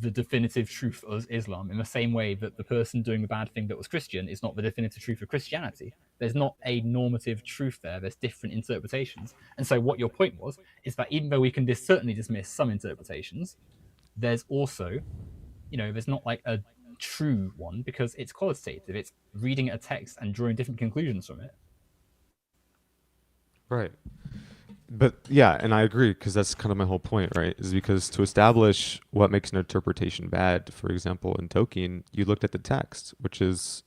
the definitive truth of Islam, in the same way that the person doing the bad thing that was Christian is not the definitive truth of Christianity. There's not a normative truth there. There's different interpretations. And so what your point was is that even though we can certainly dismiss some interpretations, there's also, there's not like a true one because it's qualitative. It's reading a text and drawing different conclusions from it. Right. But yeah, and I agree because that's kind of my whole point, right? Is because to establish what makes an interpretation bad, for example, in Tolkien, you looked at the text, which is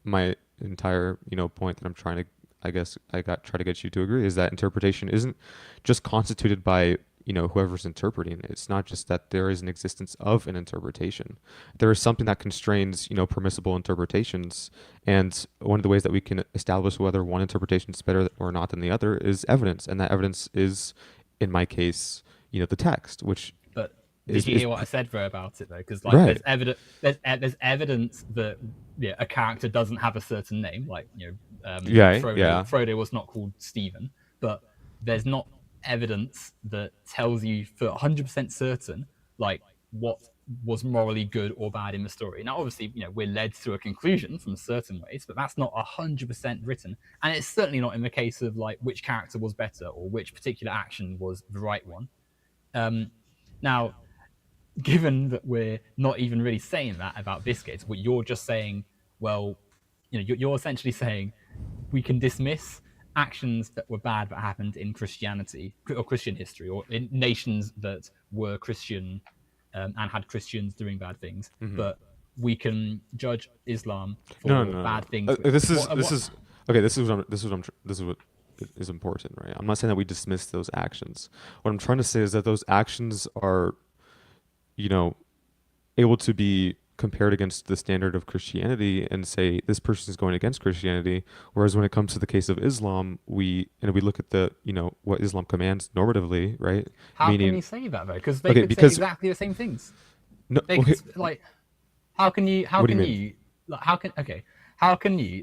my entire, point that I'm trying to, I guess, try to get you to agree is that interpretation isn't just constituted by whoever's interpreting. It's not just that there is an existence of an interpretation. There is something that constrains permissible interpretations, and one of the ways that we can establish whether one interpretation is better or not than the other is evidence, and that evidence is, in my case, the text, which But did you hear what I said there about it though? Because like right. there's evidence that a character doesn't have a certain name, like Frodo was not called Stephen, but there's not evidence that tells you for 100% certain like what was morally good or bad in the story. Now obviously we're led to a conclusion from certain ways, but that's not 100% written, and it's certainly not in the case of like which character was better or which particular action was the right one. Now given that we're not even really saying that about biscuits, what you're just saying, well, you're essentially saying we can dismiss actions that were bad that happened in Christianity or Christian history or in nations that were Christian and had Christians doing bad things, but we can judge Islam for bad things. This is okay. This is what is important, right? I'm not saying that we dismiss those actions. What I'm trying to say is that those actions are, able to be compared against the standard of Christianity and say this person is going against Christianity. Whereas when it comes to the case of Islam, we look at the what Islam commands normatively, right? How can you say that though? Because they could say exactly the same things. No, they okay. could, like how can you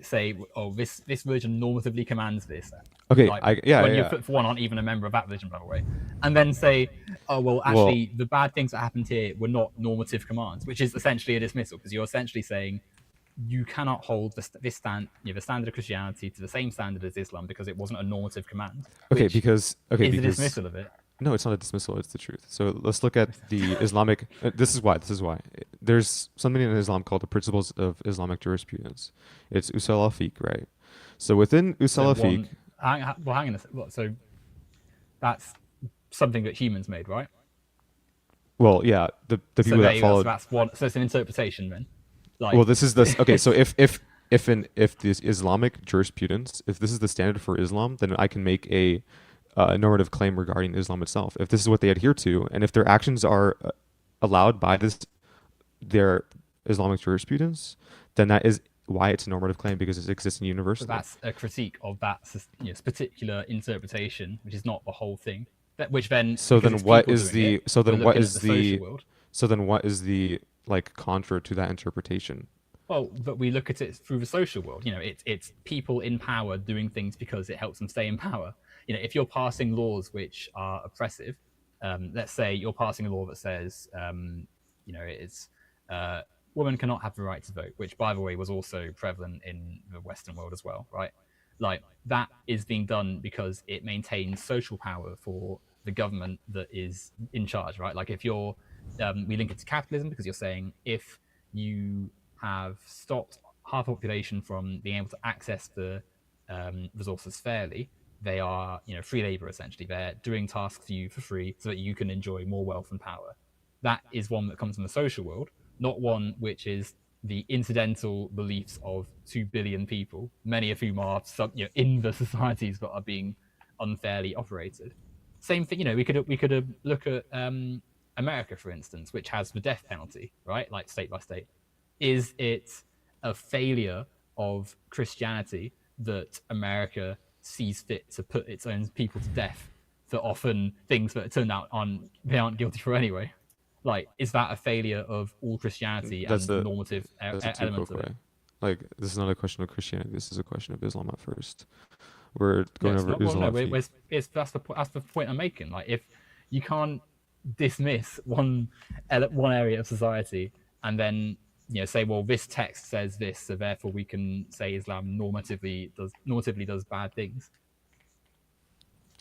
say, oh, this religion normatively commands this? Okay, when you for one aren't even a member of that religion, by the way, and then say, oh well, actually the bad things that happened here were not normative commands, which is essentially a dismissal, because you're essentially saying you cannot hold the standard of Christianity to the same standard as Islam because it wasn't a normative command. Okay, because a dismissal of it. No, it's not a dismissal. It's the truth. So let's look at the Islamic. This is why. There's something in Islam called the principles of Islamic jurisprudence. It's usul al-fiqh, right? So within usul al-fiqh. Hang on a second. So that's something that humans made, right? Well, yeah, the people that followed. So that's one. So it's an interpretation then. Well, this is this. Okay, so if this Islamic jurisprudence, if this is the standard for Islam, then I can make a normative claim regarding Islam itself. If this is what they adhere to, and if their actions are allowed by their Islamic jurisprudence, then that is why it's a normative claim, because it exists in universally. So that's a critique of that particular interpretation, which is not the whole thing. Which then. So then what is the like contra to that interpretation? Well, but we look at it through the social world. It's people in power doing things because it helps them stay in power. If you're passing laws which are oppressive, let's say you're passing a law that says, it's women cannot have the right to vote, which, by the way, was also prevalent in the Western world as well, right? Like, that is being done because it maintains social power for the government that is in charge, right? Like, if you're, we link it to capitalism because you're saying if you have stopped half the population from being able to access the resources fairly, they are, free labor essentially. They're doing tasks for you for free so that you can enjoy more wealth and power. That is one that comes from the social world, not one which is the incidental beliefs of 2 billion people, many of whom are in the societies that are being unfairly operated. Same thing, we could look at America, for instance, which has the death penalty, right? Like state by state. Is it a failure of Christianity that America sees fit to put its own people to death for often things that turned out they aren't guilty for anyway. Like, is that a failure of all Christianity That's and the a normative that's a too element quick of it? way. Like, this is not a question of Christianity. This is a question of Islam at first. We're No, going it's over not. Well, no, Islam feet. that's the point I'm making. Like, if you can't dismiss one area of society and then say, well, this text says this, so therefore we can say Islam normatively does bad things.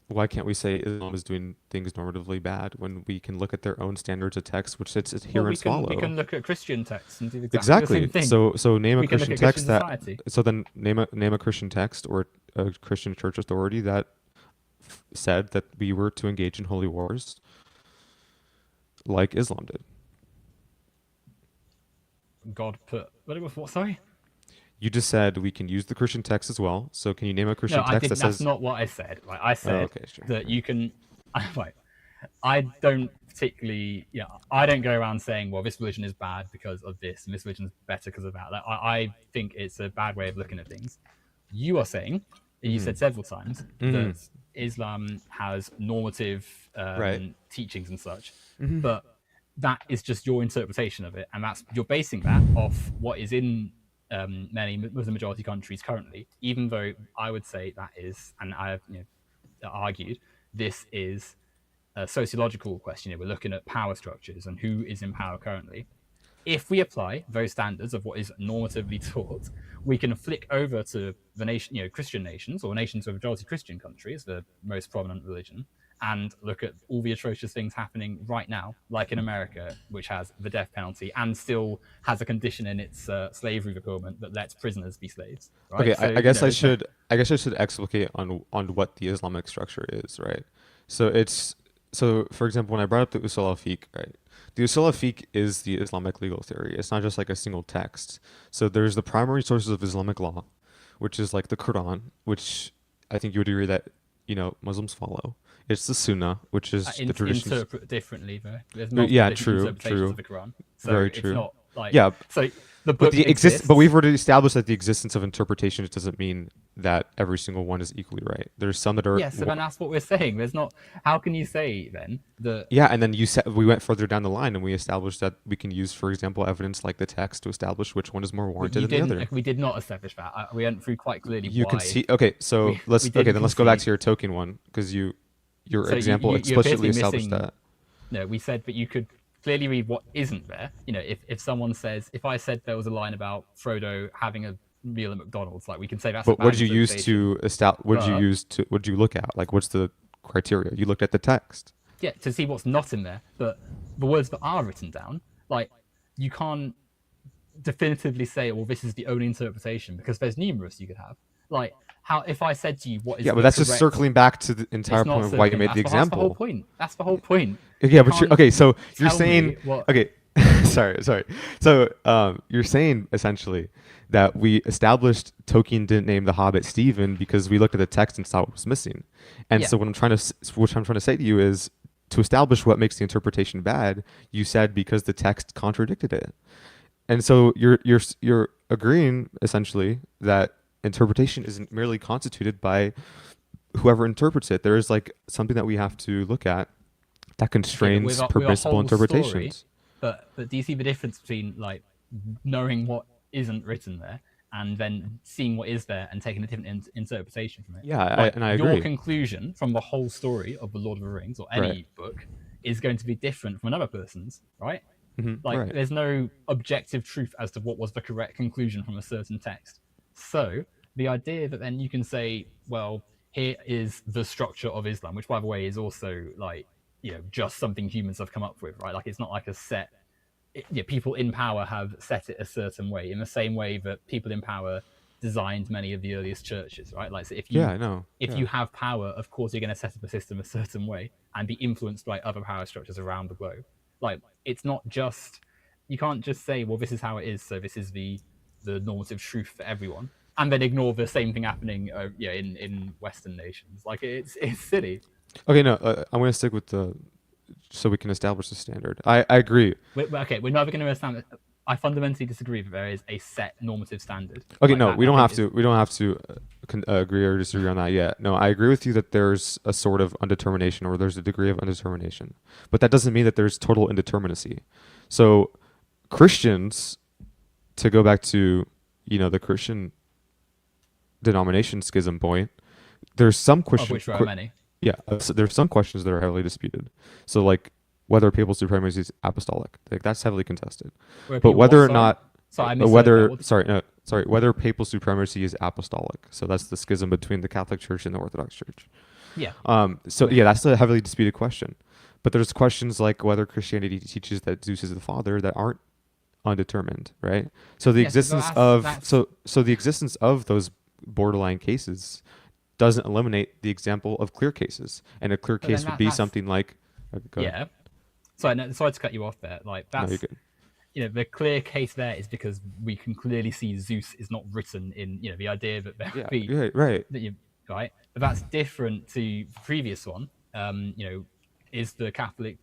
Why can't we say Islam is doing things normatively bad when we can look at their own standards of text, which its Well, adherents follow? we can look at Christian texts and do exactly the same Exactly. thing. So name a We can look Christian at Christian text that. society. So then name a Christian text or a Christian church authority that said that we were to engage in holy wars like Islam did. God put what? Sorry. You just said we can use the Christian text as well. So can you name a Christian No, I text didn't. that That's says? not what I said. Like, I said Okay, sure. that you can. Right. I don't particularly. I don't go around saying, well, this religion is bad because of this, and this religion is better because of that. Like, I think it's a bad way of looking at things. You are saying, and you said several times, that Islam has normative Right. teachings and such, but that is just your interpretation of it, and you're basing that off what is in many Muslim majority countries currently. Even though I would say that is, and I have argued, this is a sociological question here. We're looking at power structures and who is in power currently. If we apply those standards of what is normatively taught, we can flick over to the nation, Christian nations or nations with majority Christian countries, the most prominent religion, and look at all the atrocious things happening right now, like in America, which has the death penalty and still has a condition in its slavery requirement that lets prisoners be slaves. Right? Okay, So, I guess I guess I should explicate on what the Islamic structure is, right? So for example, when I brought up the Usul al-Fiqh, right? The Usul al-Fiqh is the Islamic legal theory. It's not just like a single text. So there's the primary sources of Islamic law, which is like the Quran, which I think you would agree that Muslims follow. It's the Sunnah, which is the traditions. Interpret differently, though. There's multiple different True, interpretations true. of the Quran. So Very it's true. not like Yeah, so the book but we've already established that the existence of interpretations doesn't mean that every single one is equally right. There's some that are Yes, so then that's what we're saying. There's not. How can you say then that? Yeah, and then you said we went further down the line and we established that we can use, for example, evidence like the text to establish which one is more warranted than the other. We did not establish that. We went through quite clearly You why. can see. Okay, so we let's didn't go back concede. to your token one because your So example you're explicitly basically established missing- that. No, we said that you could clearly read what isn't there. If someone says, if I said there was a line about Frodo having a meal at McDonald's, like, we can say that's. But a what bad did you use to establish? What did you But- use to? What did you look at? Like, what's the criteria? You looked at the text. Yeah, to see what's not in there. But the words that are written down, like, you can't definitively say, well, this is the only interpretation, because there's numerous you could have. Like, how if I said to you, what is Yeah, the but that's just correct- circling back to the It's entire not point of why you circling, made the that's the whole example. point. That's the whole point. Yeah, but can't okay. So you're tell saying me what- okay. sorry. So you're saying essentially that we established Tolkien didn't name the Hobbit Stephen because we looked at the text and saw what was missing. And Yeah. so what I'm trying to say to you is to establish what makes the interpretation bad. You said because the text contradicted it, and so you're agreeing essentially that interpretation isn't merely constituted by whoever interprets it. There is like something that we have to look at that constrains with a permissible whole interpretations. story, but do you see the difference between, like, knowing what isn't written there and then seeing what is there and taking a different interpretation from it? Yeah, Like, I your agree. conclusion from the whole story of the Lord of the Rings or any Right. book is going to be different from another person's, right? Like, right. there's no objective truth as to what was the correct conclusion from a certain text. So the idea that then you can say, well, here is the structure of Islam, which, by the way, is also, like, just something humans have come up with, right? Like, it's not like a set. People in power have set it a certain way, in the same way that people in power designed many of the earliest churches, right? Like, so if you Yeah, I know. if you have power, of course you're going to set up a system a certain way and be influenced by other power structures around the globe. Like, it's not just, you can't just say, well, this is how it is, so this is the normative truth for everyone, and then ignore the same thing happening in Western nations. Like, it's silly. Okay, no, I'm going to stick with so we can establish the standard. I agree. We're never going to understand that. I fundamentally disagree that there is a set normative standard. Okay, Like no, that, we I don't think have is- to. We don't have to agree or disagree on that yet. No, I agree with you that there's a sort of undetermination or there's a degree of undetermination, but that doesn't mean that there's total indeterminacy. So Christians, to go back to, the Christian denomination schism point, there's some of which there are many. yeah, so there's some questions that are heavily disputed. So like whether papal supremacy is apostolic, like that's heavily contested. Where But people, what, whether or sorry? not, Sorry, I but misheard that. whether What? sorry, no, sorry, whether papal supremacy is apostolic. So that's the schism between the Catholic Church and the Orthodox Church. Yeah. So yeah, that's a heavily disputed question. But there's questions like whether Christianity teaches that Zeus is the father that aren't undetermined, right? So the Yes, but existence of so the existence of those borderline cases doesn't eliminate the example of clear cases, and a clear but then case would be that's something like, go ahead. yeah. Sorry, no, sorry to cut you off there. Like No, you're that's good. the clear case there is because we can clearly see Zeus is not written in the idea that there would Yeah, be right. that you right, but that's different to the previous one. Is the Catholic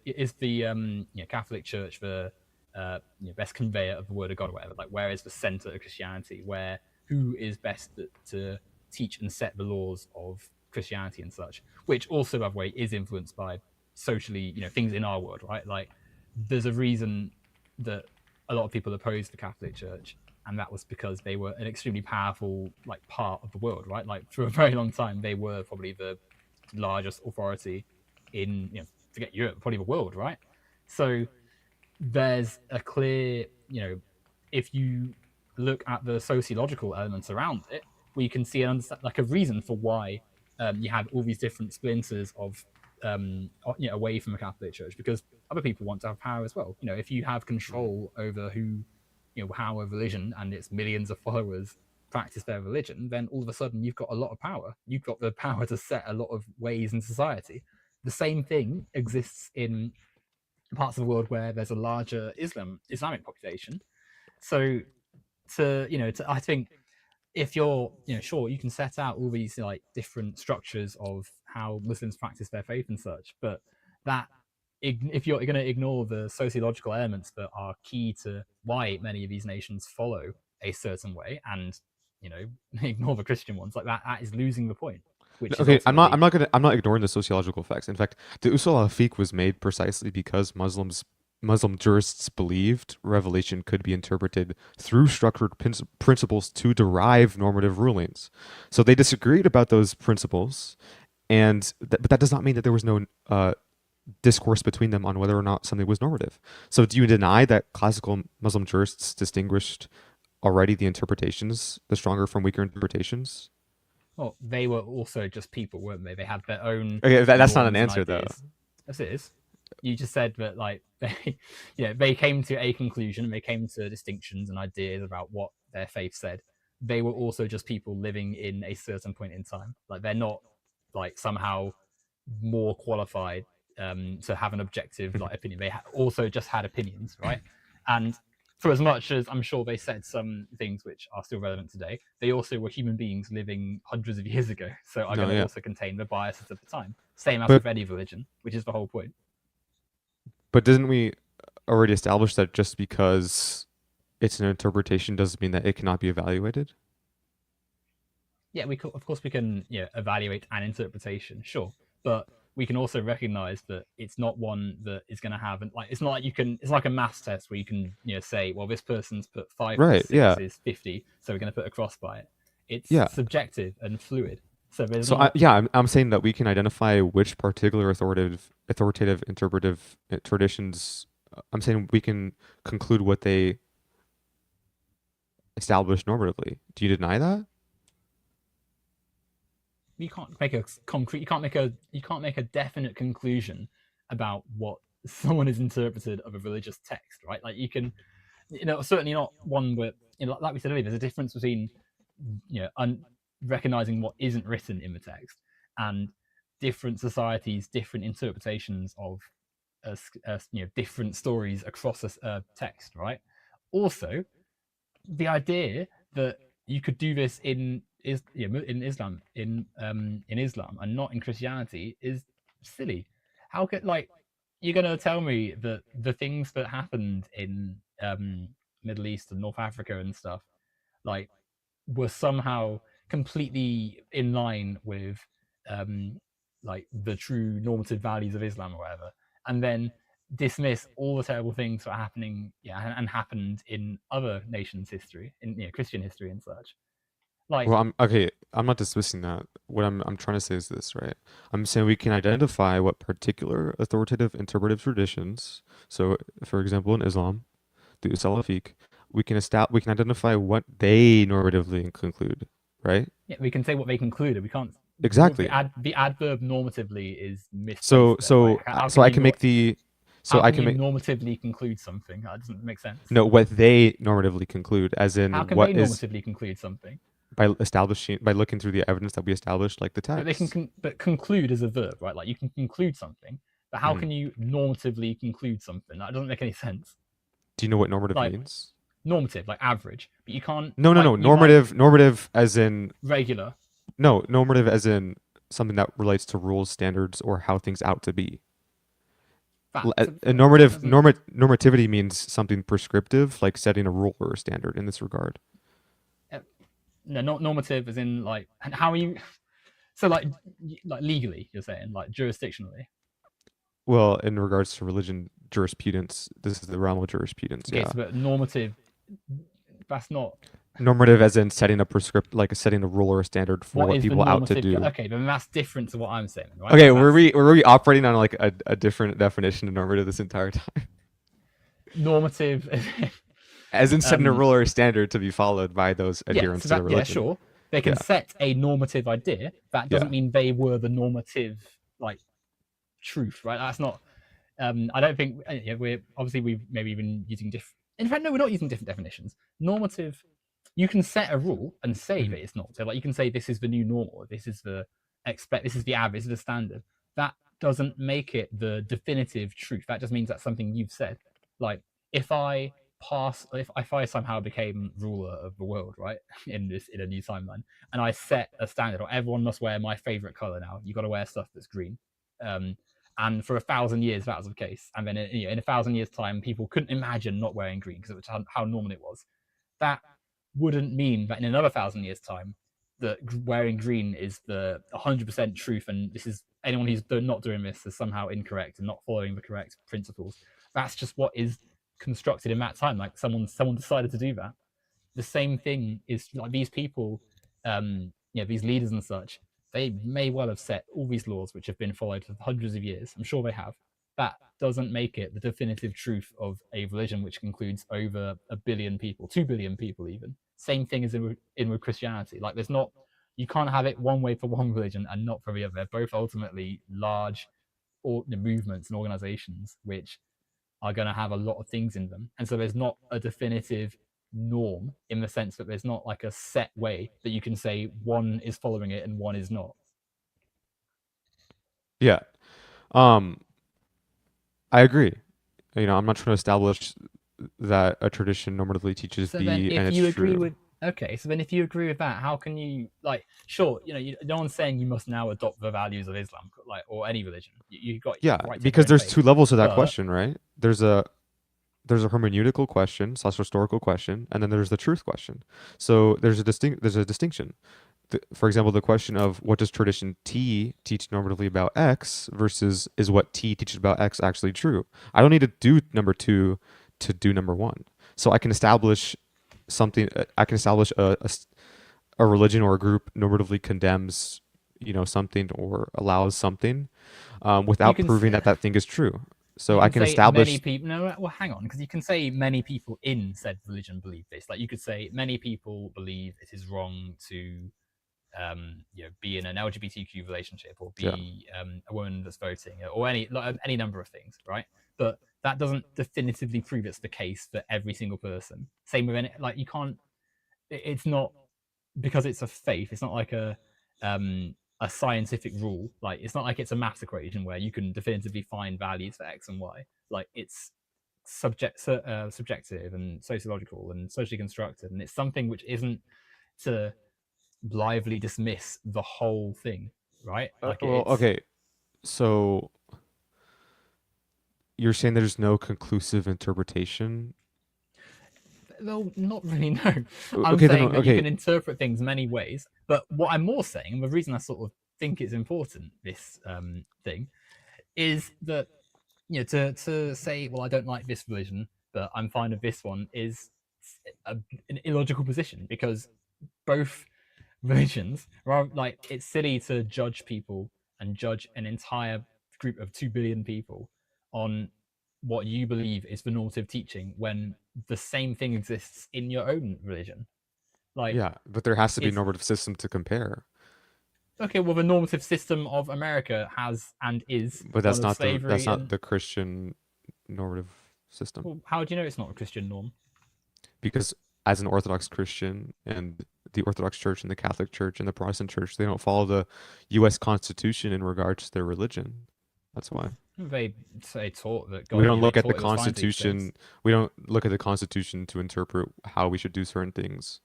Church the best conveyor of the word of God or whatever? Like, where is the center of Christianity? Where who is best to teach and set the laws of Christianity and such? Which also, by the way, is influenced by socially, things in our world, right? Like, there's a reason that a lot of people oppose the Catholic Church, and that was because they were an extremely powerful part of the world, right? Like for a very long time, they were probably the largest authority in forget Europe, probably the world, right? So there's a clear, if you look at the sociological elements around it, we can see and understand like a reason for why you have all these different splinters of away from the Catholic Church, because other people want to have power as well. If you have control over how a religion and its millions of followers practice their religion, then all of a sudden you've got a lot of power. You've got the power to set a lot of ways in society. The same thing exists in parts of the world where there's a larger Islamic population. So I think if you're sure, you can set out all these like different structures of how Muslims practice their faith and such, but that if you're going to ignore the sociological elements that are key to why many of these nations follow a certain way, and ignore the Christian ones, like that is losing the point, which is Okay, ultimately I'm not ignoring the sociological effects. In fact, the Usul al-Fiqh was made precisely because Muslim jurists believed revelation could be interpreted through structured principles to derive normative rulings. So they disagreed about those principles, but that does not mean that there was no discourse between them on whether or not something was normative. So do you deny that classical Muslim jurists distinguished already the interpretations, the stronger from weaker interpretations? well, they were also just people, weren't they? They had their own Okay, that's not an norms and answer though. ideas. Yes, it is. You just said that like they came to a conclusion, they came to distinctions and ideas about what their faith said. They were also just people living in a certain point in time. Like, they're not like somehow more qualified to have an objective opinion. They also just had opinions, right? And for as much as I'm sure they said some things which are still relevant today, they also were human beings living hundreds of years ago, so are No, going to yeah. also contain the biases of the time. Same as But with any religion, which is the whole point. but didn't we already establish that just because it's an interpretation doesn't mean that it cannot be evaluated? Yeah, of course we can evaluate an interpretation, sure, but we can also recognize that it's not one that is going to have it's not like you can, it's like a maths test where you can say, well, this person's put 5 plus Right. 6 Yeah. is 50, so we're going to put a cross by it. It's Yeah. subjective and fluid, so there's So not I'm saying that we can identify which particular authoritative interpretive traditions. I'm saying we can conclude what they establish normatively. Do you deny that? you can't make a concrete, you can't make a definite conclusion about what someone has interpreted of a religious text, right? Like, you can, certainly not one where, like we said earlier, there's a difference between recognizing what isn't written in the text and different societies, different interpretations of different stories across a text, right? Also, the idea that you could do this in Islam, in Islam and not in Christianity is silly. How could, like, you're gonna tell me that the things that happened in Middle East and North Africa and stuff, like, were somehow completely in line with um, like the true normative values of Islam or whatever, and then dismiss all the terrible things that are happening, yeah, and happened in other nations' history, in Christian history and such. Like, Well, I'm okay. I'm not dismissing that. What I'm trying to say is this, right? I'm saying we can identify what particular authoritative interpretive traditions. So, for example, in Islam, the Salafik, we can identify what they normatively conclude, right? yeah, we can say what they concluded. We can't. Exactly. The adverb normatively is So misplaced there. Like, so how so can I you can not? make the so How I can can you make normatively conclude something? That doesn't make sense. no what they normatively conclude, as in How can what they is normatively conclude something? by looking through the evidence that we established, like the But they can, text. but conclude is a verb, right? Like you can conclude something, but how Mhm. can you normatively conclude something? That doesn't make any sense. Do you know what normative Like means? normative, like average, but you can't, No, no, like no. you might Normative as in regular. no, normative as in something that relates to rules, standards, or how things ought to be. That A that normative doesn't. normativity means something prescriptive, like setting a rule or a standard in this regard. uh, No, not normative as in like how are you? So like legally, you're saying like jurisdictionally. Well, in regards to religion jurisprudence, this is the realm of jurisprudence. Okay, Yeah, so but normative, that's not normative as in setting a prescript, like setting a rule or a standard for what what is the people ought to normative. do. Okay, but that's different to what I'm saying, right? Okay, Like that's were we operating on like a different definition of normative this entire time? normative. As in setting a um, rule or a standard to be followed by those yeah, adherents so to the that yeah, religion. sure. They can Yeah, set a normative idea. That yeah, doesn't mean they were the normative like truth, right? That's not. I don't think we're obviously we've maybe been using different. In fact, no, we're not using different definitions. Normative, you can set a rule and say mhm. that it's not. So, like, you can say this is the new normal, this is the this is the average, this is the standard. That doesn't make it the definitive truth. That just means that's something you've said. Like, if I if I somehow became ruler of the world, right, in a new timeline, and I set a standard, or everyone must wear my favorite color now. You got to wear stuff that's green. Um, and for 1,000 years, that was the case. And then in 1,000 years' time, people couldn't imagine not wearing green because it was how normal it was. That wouldn't mean that in another 1,000 years' time, that wearing green is the 100% truth, and this is anyone who's not doing this is somehow incorrect and not following the correct principles. That's just what is constructed in that time. Like someone decided to do that. The same thing is like these people, these leaders and such. They may well have set all these laws which have been followed for hundreds of years. I'm sure they have. That doesn't make it the definitive truth of a religion which includes over 1 billion people, 2 billion people, even. Same thing as in with Christianity. Like, there's not, you can't have it one way for one religion and not for the other. They're both ultimately large movements and organizations which are going to have a lot of things in them. And so there's not a definitive norm in the sense that there's not like a set way that you can say one is following it and one is not. Yeah. Um, I agree. I'm not trying to establish that a tradition normatively teaches So then B and if it's you agree true. with, okay, so then if you agree with that, how can you, like, sure, no one's saying you must now adopt the values of Islam, like, or any religion. You got Yeah, the right to have your because own there's faith. two levels to that But question, right? There's a hermeneutical question, socio-historical question, and then there's the truth question. So there's a distinction. For example, the question of what does tradition T teach normatively about X versus is what T teaches about X actually true? I don't need to do number two to do number one. So I can establish something. I can establish a religion or a group normatively condemns, something or allows something, you without can proving that that thing is true. you So I can can say many establish, people. No, well, hang on, because you can say many people in said religion believe this. Like, you could say many people believe it is wrong to be in an LGBTQ relationship, or yeah, be a woman that's voting, or any number of things, right? But that doesn't definitively prove it's the case for every single person. Same with any, like, you can't. It's not because it's a faith. It's not like a scientific rule. Like, it's not like it's a maths equation where you can definitively find values for x and y. Like, it's subjective and sociological and socially constructed, and it's something which isn't to blithely dismiss the whole thing, right? Like, well, it's okay. So you're saying there's no conclusive interpretation? Well, not really, no. I'm Okay, then saying that you okay, can interpret things many ways, but what I'm more saying, and the reason I sort of think it's important, this thing, is that to say, well, I don't like this religion, but I'm fine with this one, is an illogical position because both religions, like it's silly to judge people and judge an entire group of 2 billion people on what you believe is the normative teaching when the same thing exists in your own religion. Like yeah, but there has to be a it's normative system to compare. okay, well, the normative system of America has and is But one of that's slavery, not and the Christian normative system. well, how do you know it's not a Christian norm? Because as an Orthodox Christian and the Orthodox Church and the Catholic Church and the Protestant Church, they don't follow the U.S. Constitution in regards to their religion. That's why. They say taught that We God, don't they look at the taught it was fine to eat Constitution. slaves. We don't look at the Constitution to interpret how we should do certain things.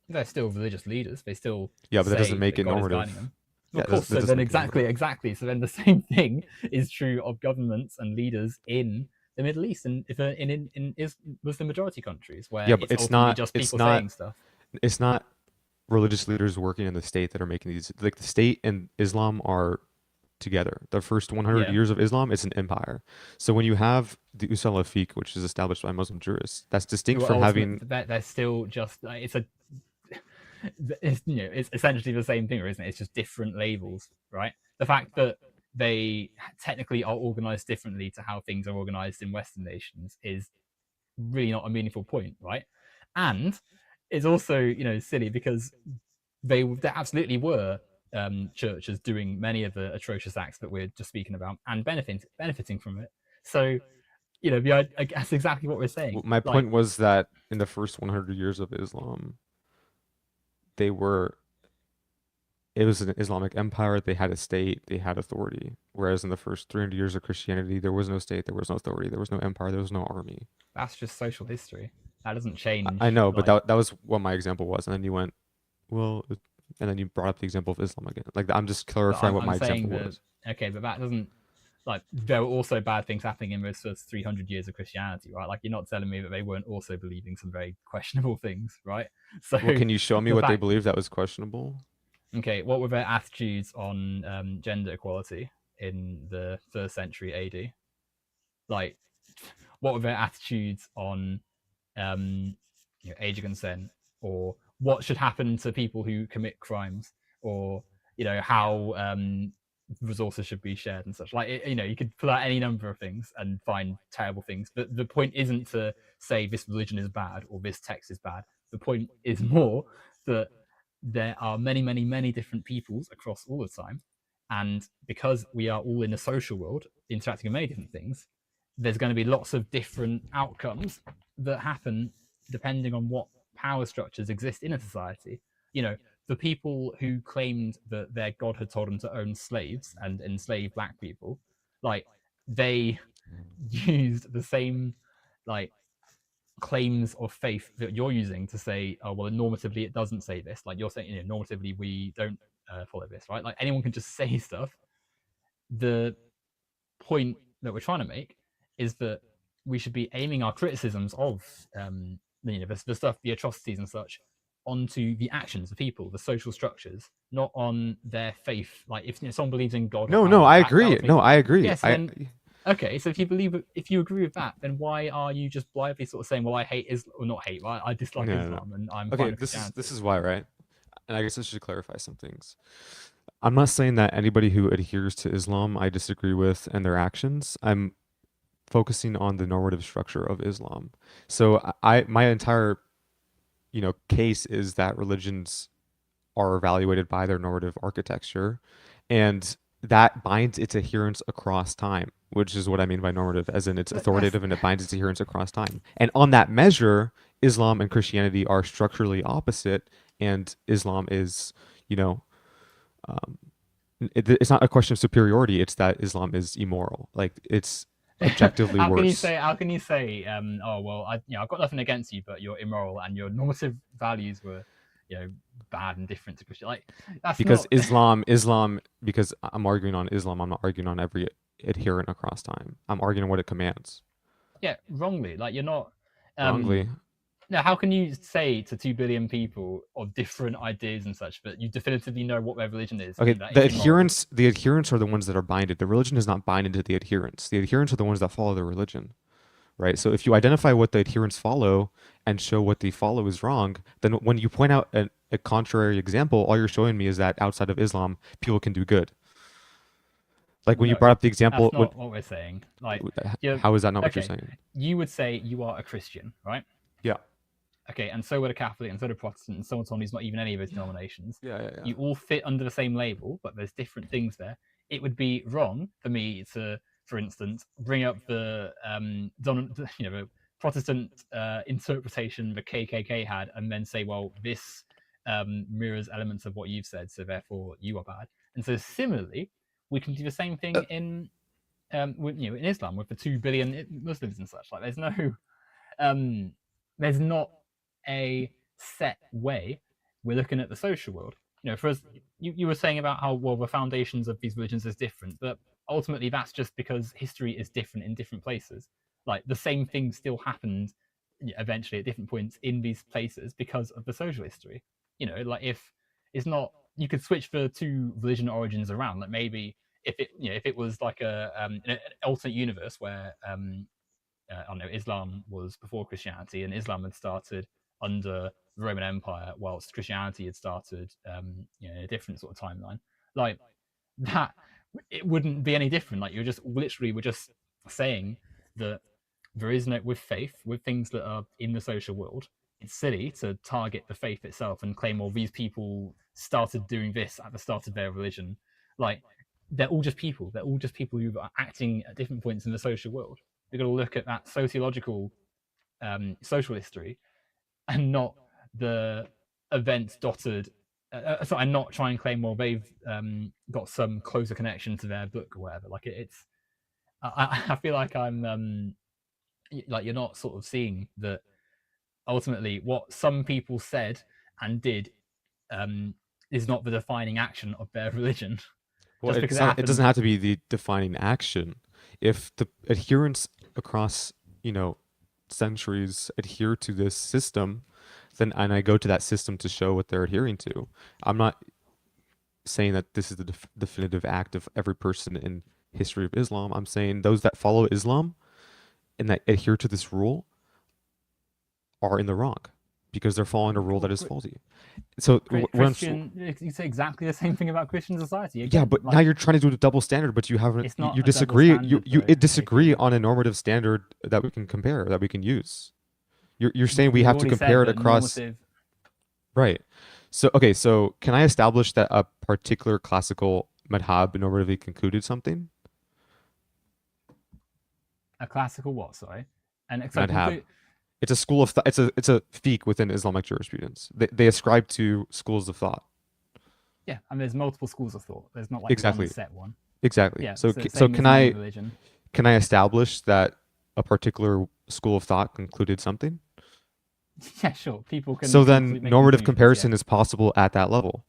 They're still religious leaders. They still Yeah, but that doesn't say make that it God is guiding normative. them. Yeah, Of course. that So doesn't then, make it normative. exactly. So then, the same thing is true of governments and leaders in the Middle East and if in Muslim majority countries where Yeah, but it's ultimately just it's people not saying stuff. it's not religious leaders working in the state that are making these. Like the state and Islam are together. The first 100 Yeah. years of Islam, it's an empire. So when you have the Usul al Fiqh, which is established by Muslim jurists, that's distinct Well, from ultimately, having. they're still just it's a it's essentially the same thing, isn't it? It's just different labels, right? The fact that they technically are organized differently to how things are organized in Western nations is really not a meaningful point, right? And it's also silly because there absolutely were churches doing many of the atrocious acts that we're just speaking about and benefiting from it. So I guess exactly what we're saying. My Like, point was that in the first 100 years of Islam, they were it was an Islamic empire. They had a state, they had authority. Whereas in the first 300 years of Christianity, there was no state, there was no authority, there was no empire, there was no army. that's just social history. That doesn't I change. know, but Like, that was what my example was, and then you went, well, and then you brought up the example of Islam again. Like I'm just but clarifying I'm what I'm my saying example that was. okay, but that doesn't like there were also bad things happening in those first 300 years of Christianity, right? Like you're not telling me that they weren't also believing some very questionable things, right? So Well, can you show me the what they fact, believed that was questionable? okay, what were their attitudes on gender equality in the first century AD? Like, what were their attitudes on age of consent, or what should happen to people who commit crimes, or how resources should be shared and such. Like you could pull out any number of things and find terrible things. But the point isn't to say this religion is bad or this text is bad. The point is more that there are many, many, many different peoples across all the time, and because we are all in a social world interacting with many different things, there's going to be lots of different outcomes that happen depending on what power structures exist in a society. The people who claimed that their god had told them to own slaves and enslave black people, like they used the same like claims of faith that you're using to say, oh well, normatively it doesn't say this. Like you're saying, normatively we don't follow this, right? Like anyone can just say stuff. The point that we're trying to make is that we should be aiming our criticisms of the stuff, the atrocities and such, onto the actions, the people, the social structures, not on their faith. Like if someone believes in God or No, no, Allah, I that agree. would make No, I agree. yes. Yeah, so I then okay, so if you agree with that, then why are you just blithely sort of saying, well, I hate Islam, or not hate, well, I dislike no, no, no. Islam and I'm Okay, fine with this Christianity? is why, right? And I guess I should clarify some things. I'm not saying that anybody who adheres to Islam I disagree with and their actions. I'm focusing on the normative structure of Islam. So my entire, case is that religions are evaluated by their normative architecture, and that binds its adherence across time, which is what I mean by normative, as in it's But that's authoritative and it binds its adherence across time. And on that measure, Islam and Christianity are structurally opposite, and Islam is, you know, um, it's not a question of superiority. It's that Islam is immoral. Like it's objectively how can you worse say oh well, I've got nothing against you, but you're immoral and your normative values were bad and different to Christian. Like that's because not Islam, because I'm arguing on Islam. I'm not arguing on every adherent across time. I'm arguing on what it commands. yeah, wrongly. Like you're not um Wrongly. Now, how can you say to 2 billion people of different ideas and such, but you definitively know what their religion is Okay, and that it's immoral? the adherents are the ones that are binded. The religion is not binded to the adherents. The adherents are the ones that follow the religion, right? So if you identify what the adherents follow and show what they follow is wrong, then when you point out a contrary example, all you're showing me is that outside of Islam, people can do good. Like when you No, brought up the example, that's not what we're saying. Like, you how is that not what you're okay, saying? you would say you are a Christian, right? Yeah. Okay, and so would a Catholic, and so would a Protestant, and so on who's not even any of those denominations. Yeah. You all fit under the same label, but there's different things there. It would be wrong for me to, for instance, bring up the the Protestant interpretation the KKK had, and then say, well, this mirrors elements of what you've said, so therefore you are bad. And so similarly, we can do the same thing in Islam with the 2 billion Muslims and such. Like, um, there's not a set way we're looking at the social world. For us, you were saying about how well the foundations of these religions is different, but ultimately that's just because history is different in different places. Like, the same thing still happened eventually at different points in these places because of the social history. Like, if it's not, you could switch the two religion origins around. Like, maybe if it was like an alternate universe where I don't know, Islam was before Christianity, and Islam had started under the Roman Empire, whilst Christianity had started, in a different sort of timeline. Like that, it wouldn't be any different. Like, we're just saying that there is no, with faith, with things that are in the social world, it's silly to target the faith itself and claim, well, these people started doing this at the start of their religion. Like, they're all just people. They're all just people who are acting at different points in the social world. We've got to look at that sociological social history and not the events dotted. So I'm not trying to claim, well, they've got some closer connection to their book or whatever. Like, I feel like I'm like, you're not sort of seeing that ultimately what some people said and did is not the defining action of their religion. Well, Just because it's it not. It happened. doesn't have to be the defining action. If the adherents across centuries adhere to this system, then and I go to that system to show what they're adhering to. I'm not saying that this is the definitive act of every person in history of Islam. I'm saying those that follow Islam and that adhere to this rule are in the wrong because they're following a rule that is faulty. So what Christian, you say exactly the same thing about Christian society yeah, again. but now Like, you're trying to do the double standard, but you haven't. it's not You a double disagree. standard, You though. disagree on a normative standard that we can compare, that we can use. You're saying we We've have to already said compare it that across. normative. Right. So okay. So can I establish that a particular classical madhab normatively concluded something? A classical what? Sorry, and so Madhab. conclude. It's a school of thought. It's a fiqh within Islamic jurisprudence. They ascribe to schools of thought. Yeah, and there's multiple schools of thought. There's not like one Exactly. set one. Exactly. Yeah, So so so same as in any religion. can I establish that a particular school of thought concluded something? Yeah, sure. People can So then make normative conclusions. comparison Yeah, is possible at that level.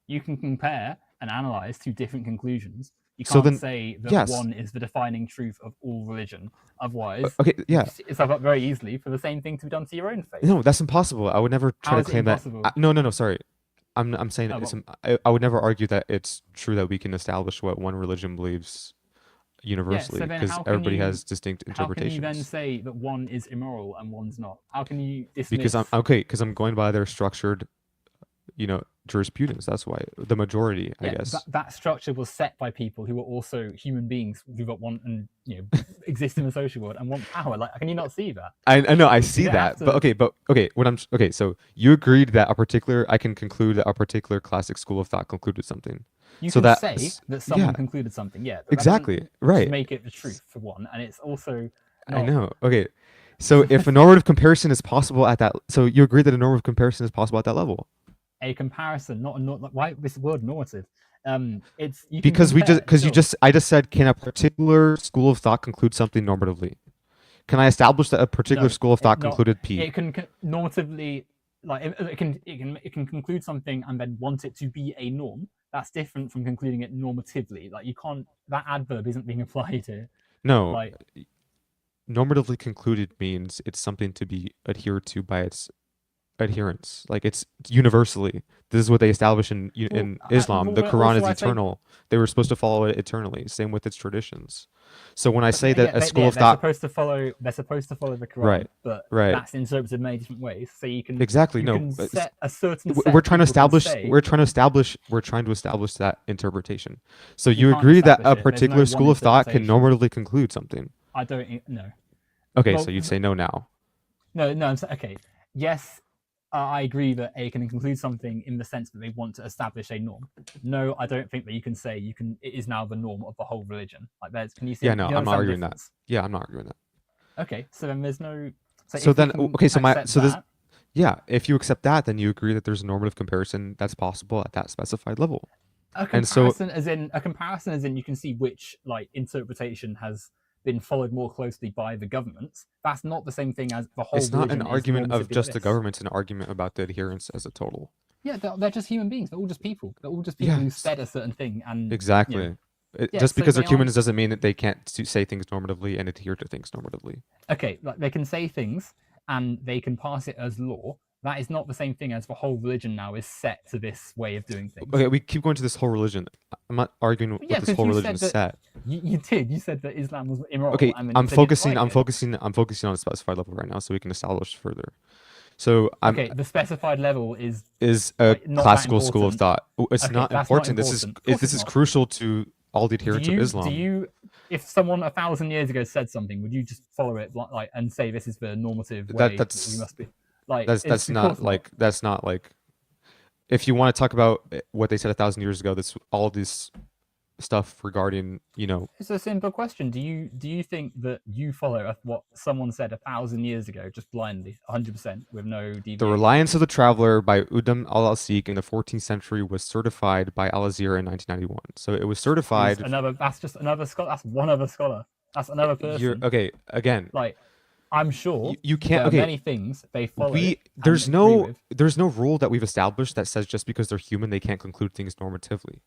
you can compare and analyze two different conclusions. You So can't then say that yes. one is the defining truth of all religion. Otherwise, Okay, you yeah. can set yourself up very easily for the same thing to be done to your own faith. No, that's impossible. I would never try How to is it claim that. impossible? No, sorry. I'm saying that Oh, well, I would never argue that it's true that we can establish what one religion believes yeah. universally So then, because everybody has distinct how can you then interpretations. say that one is immoral and one's not? How can you Because dismiss? because I'm going by their structured, jurisprudence. That's why the majority, I Yeah, guess. that structure was set by people who are also human beings who got want and exist in the social world and want power. Like, can you not see that? I know I You see don't have that, to. but okay. What I'm okay. So you agreed that I can conclude that a particular classic school of thought concluded something. You So can say that yeah, someone concluded something, yeah, but that doesn't exactly just right. make it the truth for one, and it's also I not. know. Okay. So if a normative comparison is possible at that, so you agree that a normative comparison is possible at that level? A comparison, not a why this word normative. It's you can Because compare. Sure, I just said, can a particular school of thought conclude something normatively? Can I establish that a particular no, school of it thought not. concluded P? It can normatively, like, it can conclude something and then want it to be a norm. That's different from concluding it normatively. Like, you can't, that adverb isn't being applied here. No. Like, normatively concluded means it's something to be adhered to by its adherents. Like it's universally. This is what they establish Well, in Islam. The Quran also is I say eternal. They were supposed to follow it eternally. Same with its traditions. So when I say that yeah, a school yeah, of thought, they're supposed to follow the right, Quran, but right, that's interpreted many different ways. So exactly. you No, can set a certain set we're of trying to people can establish. say We're trying to establish that interpretation. So you you can't agree that establish a it. There's no particular one school of thought can interpretation. normatively conclude something. I don't know. Okay, so Well, you'd say no now. no. Okay. Yes, I agree that A can include something in the sense that they want to establish a norm. No, I don't think that you can say you can. It is now the norm of the whole religion. Like, can you see? Yeah, Do no, you I'm not understand the arguing that. difference? Yeah, I'm not arguing that. Okay, so then there's no. So So if we then, can okay, so accept this, that, yeah, if you accept that, then you agree that there's a normative comparison that's possible at that specified level. And so, a comparison as in you can see which like interpretation has been followed more closely by the governments. That's not the same thing as the whole it's not an religion is argument of normatively like just the this. government, it's an argument about the adherence as a total. Yeah, they're just human beings. They're all just people. They're all just people Yeah, who said a certain thing, and exactly. yeah. Just So because they're they aren't humans doesn't mean that they can't say things normatively and adhere to things normatively. okay. Like they can say things and they can pass it as law. That is not the same thing as the whole religion now is set to this way of doing things. Okay, we keep going to this whole religion. I'm not arguing But what yeah, this because whole you religion said is that set. you did. You said that Islam was immoral, Okay, and then you said you didn't like it. I'm focusing on a specified level right now so we can establish further. So I'm Okay, the specified level is a like not that classical school of important. thought. It's Okay, not that's not important. important. Of course, This it's is not. crucial to all the Do adherents of you Islam. if someone 1,000 years ago said something, would you just follow it like and say this is the normative way that we That's must be? Like, it's that's of course not. not like if you want to talk about what they said 1,000 years ago. That's all this stuff regarding It's a simple question. Do you think that you follow what someone said 1,000 years ago just blindly, 100% with no the deviation? reliance of the traveler by Udam al-Asik in the 14th century was certified by Al-Azhar in 1991. So it was Who's certified. another? That's just another scholar. That's one other scholar. That's another You're person. okay again. Like, I'm sure You can't. there are Okay, many things they follow we and agree with. there's no rule that we've established that says just because they're human they can't conclude things normatively.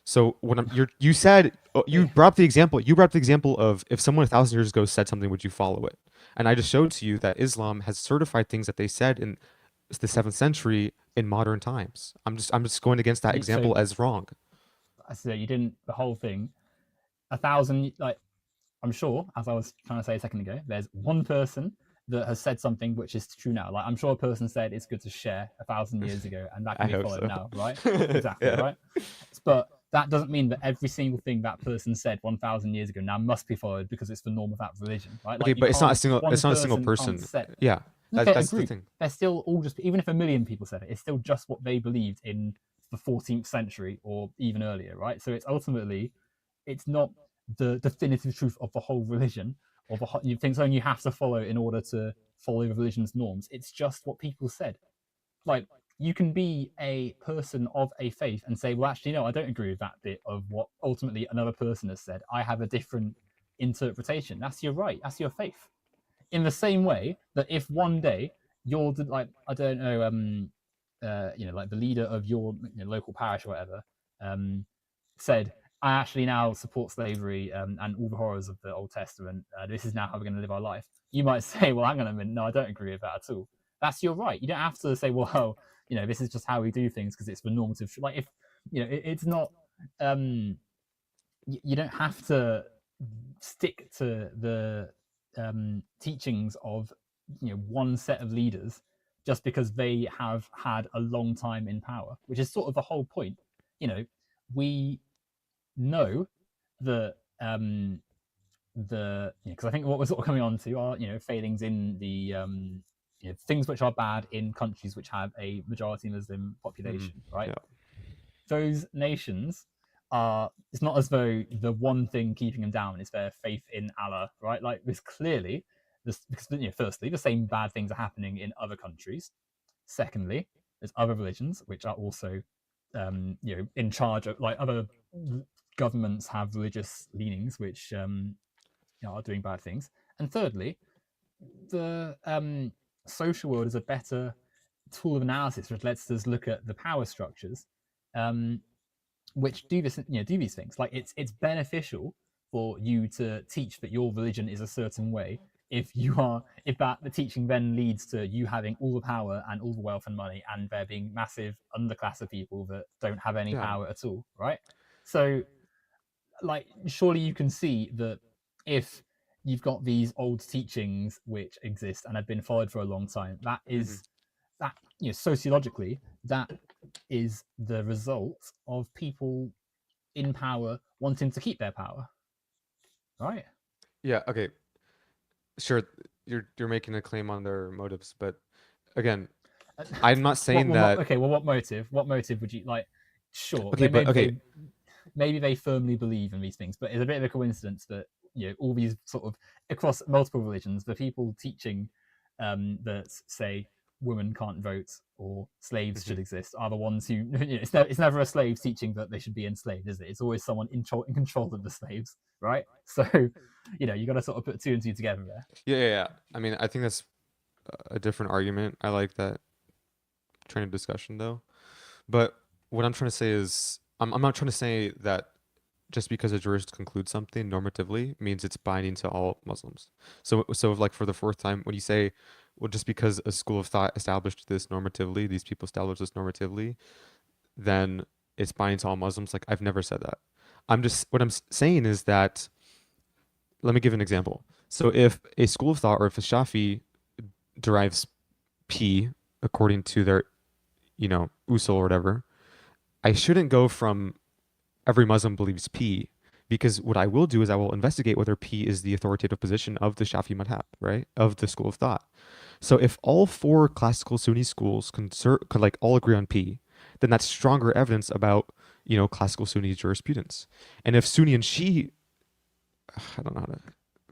So when you said you Eh, brought up the example of if someone 1,000 years ago said something, would you follow it? And I just showed to you that Islam has certified things that they said in the 7th century in modern times. I'm just going against that So, example as wrong. so you didn't the whole thing. 1,000 like I'm sure, as I was trying to say a second ago, there's one person that has said something which is true now. Like I'm sure a person said it's good to share 1,000 years ago, and that I can be hope followed so. now, right? Exactly, Yeah. right? But that doesn't mean that every single thing that person said 1,000 years ago now must be followed because it's the norm of that religion, right? Okay, Like you but can't one it's not a single person can't person. set. Yeah. Look at a That's the group. thing. They're still all just even if a million people said it, it's still just what they believed in the 14th century or even earlier, right? So it's ultimately it's not the definitive truth of the whole religion or the things only you have to follow in order to follow the religion's norms. It's just what people said. Like you can be a person of a faith and say, well, actually, no, I don't agree with that bit of what ultimately another person has said. I have a different interpretation. That's your right. That's your faith. In the same way that if one day you're like, I don't know, like the leader of your local parish or whatever, said, I actually now support slavery and all the horrors of the Old Testament. This is now how we're going to live our life. You might say, well, hang on a minute. No, I don't agree with that at all. That's your right. You don't have to say, well, this is just how we do things because it's the normative. Like if, it's not, you don't have to stick to the teachings of, one set of leaders just because they have had a long time in power, which is sort of the whole point. We know that because I think what we're sort of coming on to are failings in the things which are bad in countries which have a majority Muslim Mhm. population, right? Yeah. Those nations are, it's not as though the one thing keeping them down is their faith in Allah, right? Like there's clearly this because firstly the same bad things are happening in other countries. Secondly, there's other religions which are also in charge of, like, other governments have religious leanings which are doing bad things. And thirdly, the social world is a better tool of analysis which lets us look at the power structures, which do this, do these things. Like it's beneficial for you to teach that your religion is a certain way if that the teaching then leads to you having all the power and all the wealth and money and there being massive underclass of people that don't have any Yeah. power at all, right? So like surely you can see that if you've got these old teachings which exist and have been followed for a long time, that Hmm. is that sociologically that is the result of people in power wanting to keep their power, right? Yeah. Okay. Sure. You're making a claim on their motives, but again, I'm not saying that. Okay, well, what motive would you like? Sure, Okay, but okay. maybe they firmly believe in these things, but it's a bit of a coincidence that all these sort of across multiple religions, the people teaching that say women can't vote or slaves Mhm. should exist are the ones who it's never a slave teaching that they should be enslaved, is it? It's always someone in control of the slaves, right? So you got to sort of put two and two together there. Yeah. I mean, I think that's a different argument. I like that train of discussion though. But what I'm trying to say is, I'm not trying to say that just because a jurist concludes something normatively means it's binding to all Muslims. So like for the fourth time, when you say, well, just because a school of thought established this normatively, these people established this normatively, then it's binding to all Muslims. Like I've never said that. I'm just what I'm saying is that let me give an example. So if a school of thought or if a Shafi derives P according to their, usul or whatever, I shouldn't go from every Muslim believes P, because what I will do is I will investigate whether P is the authoritative position of the Shafi madhab, right? Of the school of thought. So if all four classical Sunni schools could like all agree on P, then that's stronger evidence about, classical Sunni jurisprudence. And if Sunni and I don't know how to,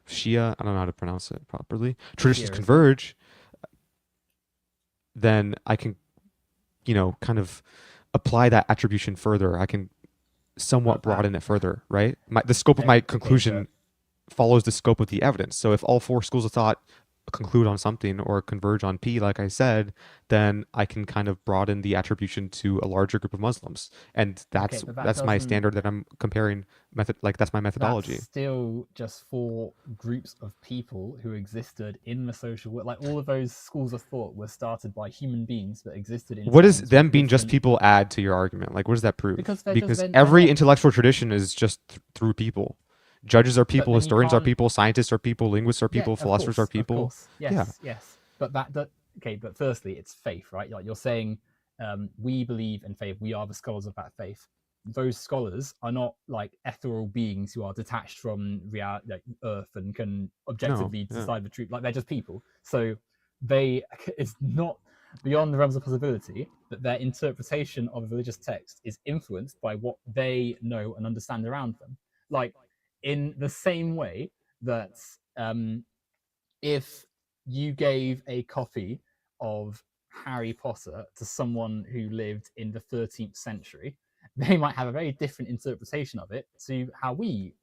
Shia, I don't know how to pronounce it properly, traditions Shia, isn't it? converge, then I can, kind of apply that attribution further. I can somewhat But that broaden it further, right? The scope of my okay, but conclusion follows the scope of the evidence. So if all four schools of thought conclude on something or converge on P, like I said, then I can kind of broaden the attribution to a larger group of Muslims, and okay, but that that's my doesn't standard that I'm comparing method. Like that's my that's methodology. still just for groups of people who existed in the social world. Like all of those schools of thought were started by human beings that existed in What does times them with being just different people add to your argument? Like, what does that prove? because they're just Because then they're every not. intellectual tradition is just through people. Judges are But people, then you historians are can't. people, scientists are people, linguists are Yeah, people, philosophers are of people. course, Yeah. yes. But that okay. But firstly, it's faith, right? Like you're saying, we believe in faith. We are the scholars of that faith. Those scholars are not like ethereal beings who are detached from reality, like Earth, and can No. objectively Yeah. decide the truth. Like they're just people. So they it's not beyond the realms of possibility that their interpretation of a religious text is influenced by what they know and understand around them. Like in the same way that if you gave a copy of Harry Potter to someone who lived in the 13th century, they might have a very different interpretation of it to how we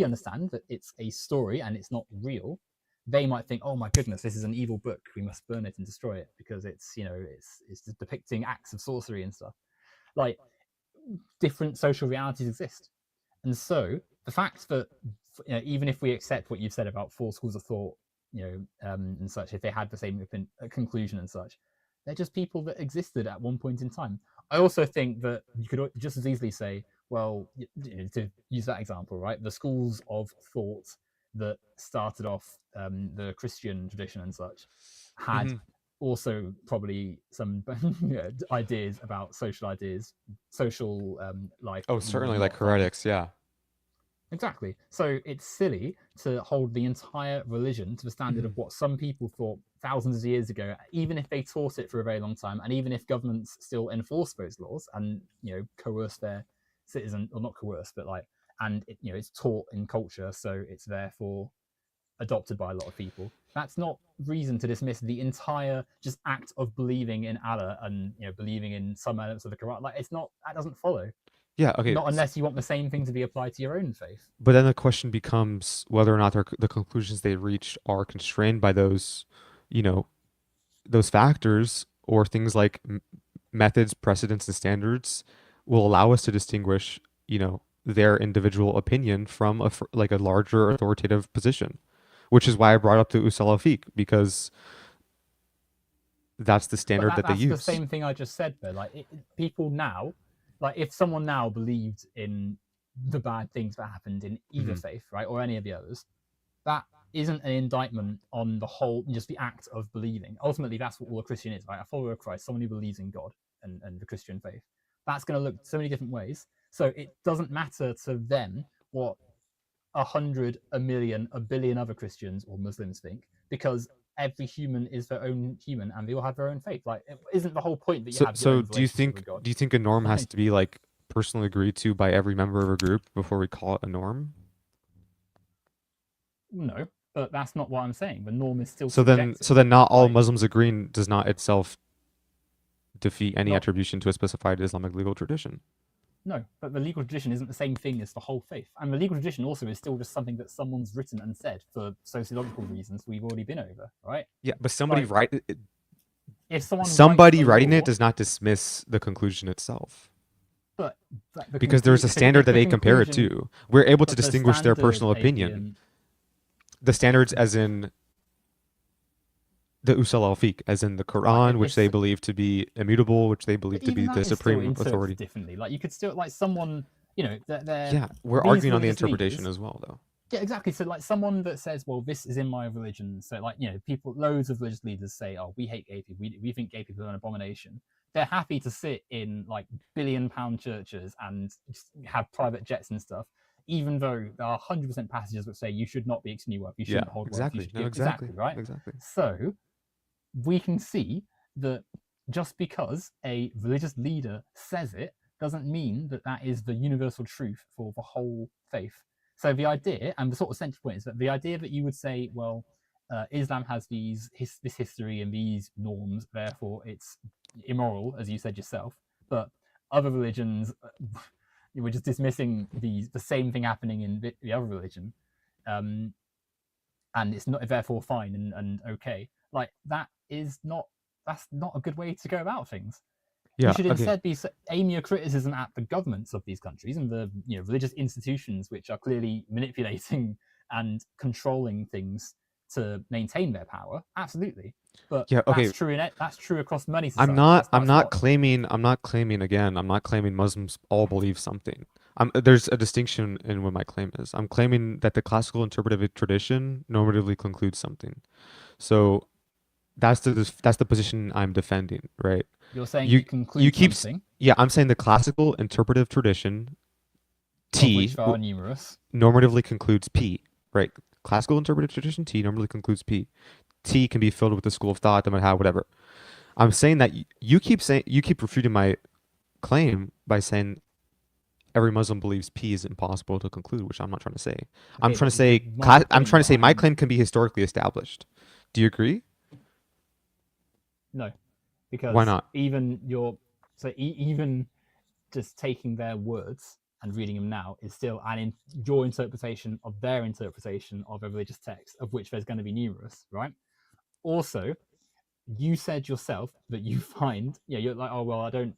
understand that it's a story and it's not real. They might think, oh my goodness, this is an evil book. We must burn it and destroy it because it's depicting acts of sorcery and stuff. Like different social realities exist. And so the fact that even if we accept what you've said about four schools of thought, and such, if they had the same conclusion and such, they're just people that existed at one point in time. I also think that you could just as easily say, well, to use that example, right? The schools of thought that started off the Christian tradition and such had Hmm. also probably some ideas about social life Oh, that we would certainly like not find. heretics. Yeah. Exactly. So it's silly to hold the entire religion to the standard Hmm. of what some people thought thousands of years ago, even if they taught it for a very long time, and even if governments still enforce those laws and coerce their citizens, or not coerce, but like, and it's taught in culture, so it's therefore adopted by a lot of people. That's not reason to dismiss the entire just act of believing in Allah and believing in some elements of the Quran. Like it's not that doesn't follow. Yeah. Okay. Not unless you want the same thing to be applied to your own faith. But then the question becomes whether or not the conclusions they reach are constrained by you know, those factors, or things like methods, precedents, and standards will allow us to distinguish, their individual opinion from like a larger authoritative position, which is why I brought up the usul al-fiqh, because that's the But standard that they that's the use. same thing I just said, though. Like people now, like if someone now believed in the bad things that happened in either Hmm. faith, right, or any of the others, that isn't an indictment on the whole, just the act of believing. Ultimately, that's what all a Christian is, right? A follower of Christ, someone who believes in God and the Christian faith. That's going to look so many different ways. So it doesn't matter to them what 100, a million, a billion other Christians or Muslims think, because every human is their own human and they all have their own faith. Like, it isn't the whole point that you So, have your so own relationship with God? do you think a norm has Like, to be like personally agreed to by every member of a group before we call it a norm? no, but that's not what I'm saying. The norm is still So subjective. then not all Like, Muslims agreeing does not itself defeat any not attribution to a specified Islamic legal tradition. no, but the legal tradition isn't the same thing as the whole faith. And the legal tradition also is still just something that someone's written and said for sociological reasons we've already been over, right? Yeah, but Like, if someone writes somebody a writing it law, does not dismiss the conclusion itself, but the because there's a standard if that the they compare it conclusion, to. We're able to but the distinguish their standard personal opinion. Athian, The standards as in the Usul al-Fiqh, as in the right? Quran, which they believe to be immutable, which they believe But to even be the that is still supreme interpreted authority. differently. Like you could still like someone, they're Yeah, we're these arguing on the religious interpretation leaders. as well, though. Yeah, exactly. So like someone that says, well, this is in my religion. So like, people, loads of religious leaders say, oh, we hate gay people. We think gay people are an abomination. They're happy to sit in like £1 billion churches and have private jets and stuff, even though there are 100% passages that say you should not be extending work, you Yeah, shouldn't hold wealth, you exactly. should No, give exactly. exactly right. Exactly. So we can see that just because a religious leader says it doesn't mean that that is the universal truth for the whole faith. So the idea, and the sort of central point, is that the idea that you would say, well, Islam has this history and these norms, therefore it's immoral, as you said yourself, but other religions, we're just dismissing the same thing happening in the other religion, um, and it's not therefore fine and okay. Like that's not a good way to go about things. You Yeah, should okay. instead be aiming your criticism at the governments of these countries and the religious institutions which are clearly manipulating and controlling things to maintain their power. Absolutely, but Yeah, okay. that's true across many societies. That's not I'm not claiming Muslims all believe something. There's a distinction in what my claim is. I'm claiming that the classical interpretive tradition normatively concludes something. So that's the position I'm defending, right? you're saying. You You you conclude keep something yeah, I'm saying the classical interpretive tradition of which T there are numerous. normatively concludes P, right? Classical interpretive tradition T normally concludes P. T can be filled with the school of thought that might have whatever. I'm saying that you keep refuting my claim by saying every Muslim believes P is impossible to conclude, which I'm not trying to say. I'm Okay, trying but to say my I'm point trying to say my behind claim can be historically established. Do you agree? no, Why because not? even just taking their words and reading them now is still your interpretation of their interpretation of a religious text, of which there's going to be numerous, right? Also, you said yourself that you find, you're like, oh well, I don't,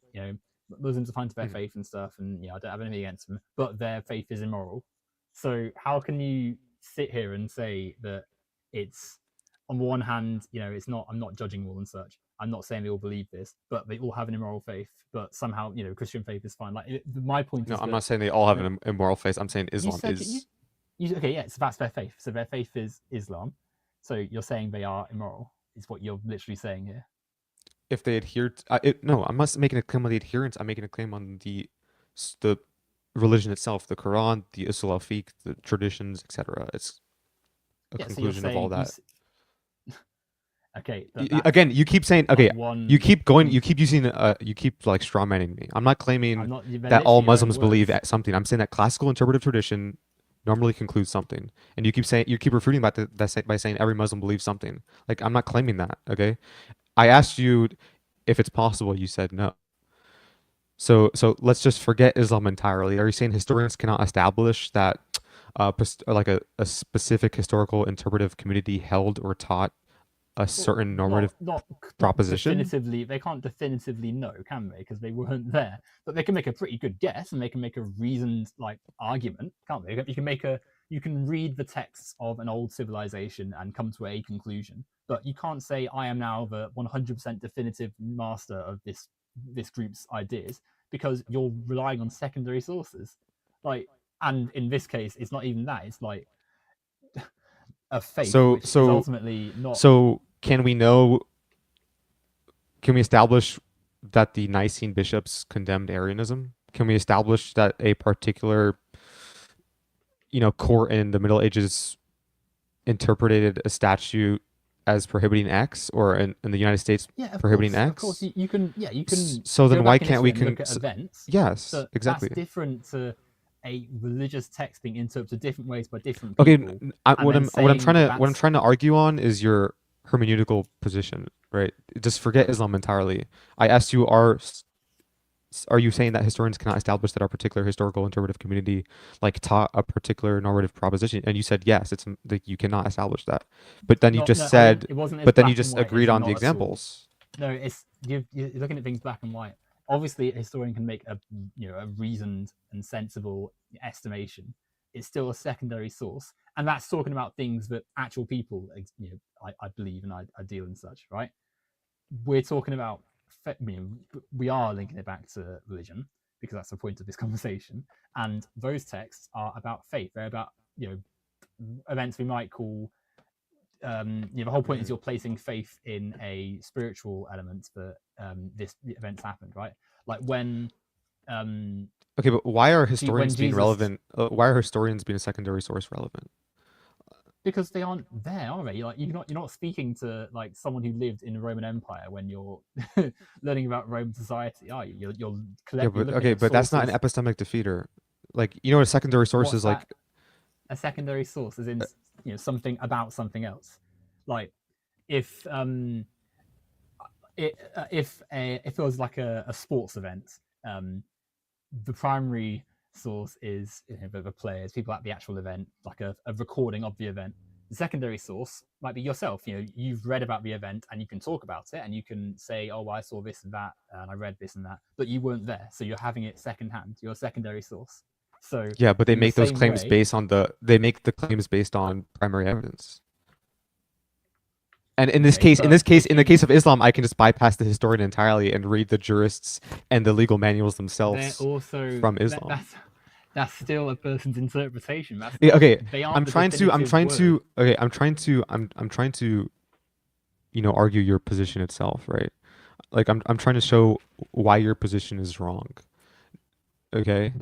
Muslims are fine to their Mhm. faith and stuff, and I don't have anything against them, but their faith is immoral. So how can you sit here and say that it's on the one hand, it's not. I'm not judging all and such. I'm not saying they all believe this, but they all have an immoral faith. But somehow, Christian faith is fine. Like my point No, is I'm that not saying they all have that an immoral faith. I'm saying you Islam said that is. okay, yeah, so that's their faith. So their faith is Islam. So you're saying they are immoral. Is what you're literally saying here. If they adhere to, no, I'm not making a claim on the adherence. I'm making a claim on the religion itself, the Quran, the Usul al-Fiqh, the traditions, etc. It's a Yeah. So you're conclusion of all saying that. okay, but that's Again, you keep saying a okay. one. You keep using you keep like strawmanning me. I'm not claiming I'm not. They're that all literally your own Muslims believe words. at something. I'm saying that classical interpretive tradition normally concludes something, and you keep refuting about that by saying every Muslim believes something. Like I'm not claiming that. Okay, I asked you if it's possible. You said no. So let's just forget Islam entirely. Are you saying historians cannot establish that like a specific historical interpretive community held or taught a Well, certain not normative not not proposition? definitively. They can't definitively know, can they? Because they weren't there. But they can make a pretty good guess, and they can make a reasoned like argument, can't they? You can read the texts of an old civilization and come to a conclusion. But you can't say I am now the 100% definitive master of this group's ideas because you're relying on secondary sources. Like, and in this case, it's not even that. It's like a faith, So which is so ultimately not. so can we know? Can we establish that the Nicene bishops condemned Arianism? Can we establish that a particular, court in the Middle Ages interpreted a statute as prohibiting X, or in the United States Yeah, prohibiting of course, X? you can. Yeah, you can So go then why back in can't history we and look at events, yes, but that's exactly. different to a religious text being interpreted different ways by different Okay, people, and what then I'm trying saying to that's argue on is your hermeneutical position, right? Just forget Islam entirely. I asked you, are you saying that historians cannot establish that our particular historical interpretive community like taught a particular normative proposition? And you said yes, it's like you cannot establish that. But then you not. just No, I didn't. said, It wasn't as but then you black and just white as agreed on the not at all. examples. No, it's you're looking at things black and white. Obviously, a historian can make a reasoned and sensible estimation. It's still a secondary source, and that's talking about things that actual people, I believe and I deal and such, right? We're talking about, we are linking it back to religion because that's the point of this conversation. And those texts are about faith. They're about events we might call. The whole point is Mhm. you're placing faith in a spiritual element that this events happened, right? Like um, Okay, but why are when historians being Jesus, relevant? Why are historians being a secondary source relevant? because they aren't there, are they? Like you're not speaking to like someone who lived in the Roman Empire when you're learning about Roman society, are you? Yeah, You're but looking okay, at but that's not an sources. epistemic defeater. Like, you know what a secondary source What's is like? that? A secondary source is in something about something else. Like if if it was like a sports event, um, the primary source is the players, people at the actual event, like a recording of the event. The secondary source might be yourself. You've read about the event and you can talk about it and you can say, "Oh, well, I saw this and that, and I read this and that," but you weren't there, so you're having it secondhand. You're a secondary source. So, Yeah, but in the same way, they make the claims based on primary evidence. And in this okay, case, but if in the you, case of Islam, I can just bypass the historian entirely and read the jurists and the legal manuals they're themselves also from Islam. that's still a person's interpretation. That's Yeah, not okay, they aren't the definitive I'm word. to, okay, I'm trying to, argue your position itself, right? Like, I'm trying to show why your position is wrong. Okay,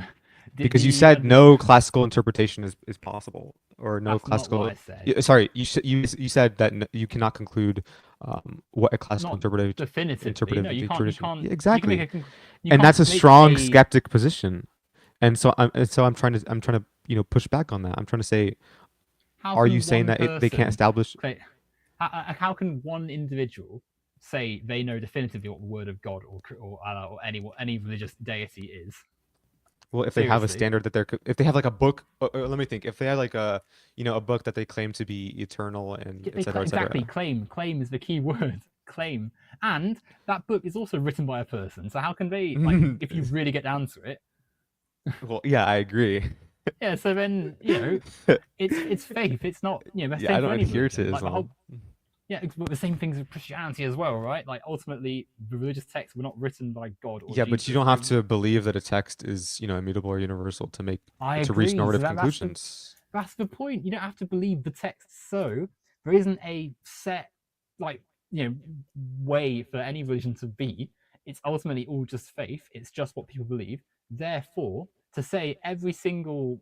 Do because you you said no understand? classical interpretation is possible, or no That's not what classical. I said. Sorry, you said that you cannot conclude what a classical Not definitively. No, interpretive you tradition. can't. Yeah, You can make exactly, you and can't that's a make strong a skeptic position. And so I'm trying to push back on that. I'm trying to say, how are you can saying one that they can't person establish? say how can one individual say they know definitively what the word of God or Allah or any religious deity is? Well, if they have a Seriously, standard that if they have like a book, let me think. If they have like a book that they claim to be eternal and et cetera, et exactly cetera. claim is the key word. Claim, and that book is also written by a person. So how can they like if you really get down to it? Well, yeah, I agree. Yeah, so then it's faith. It's not the Yeah, I same for don't any adhere to religion. Like the Islam. whole but the same things with Christianity as well, right? Like ultimately, the religious texts were not written by God or Yeah, but you Jesus. don't have to believe that a text is, immutable or universal I to reach agree. So normative conclusions. that's the point. You don't have to believe the text. So there isn't a set like way for any religion to be. It's ultimately all just faith. It's just what people believe. Therefore, to say every single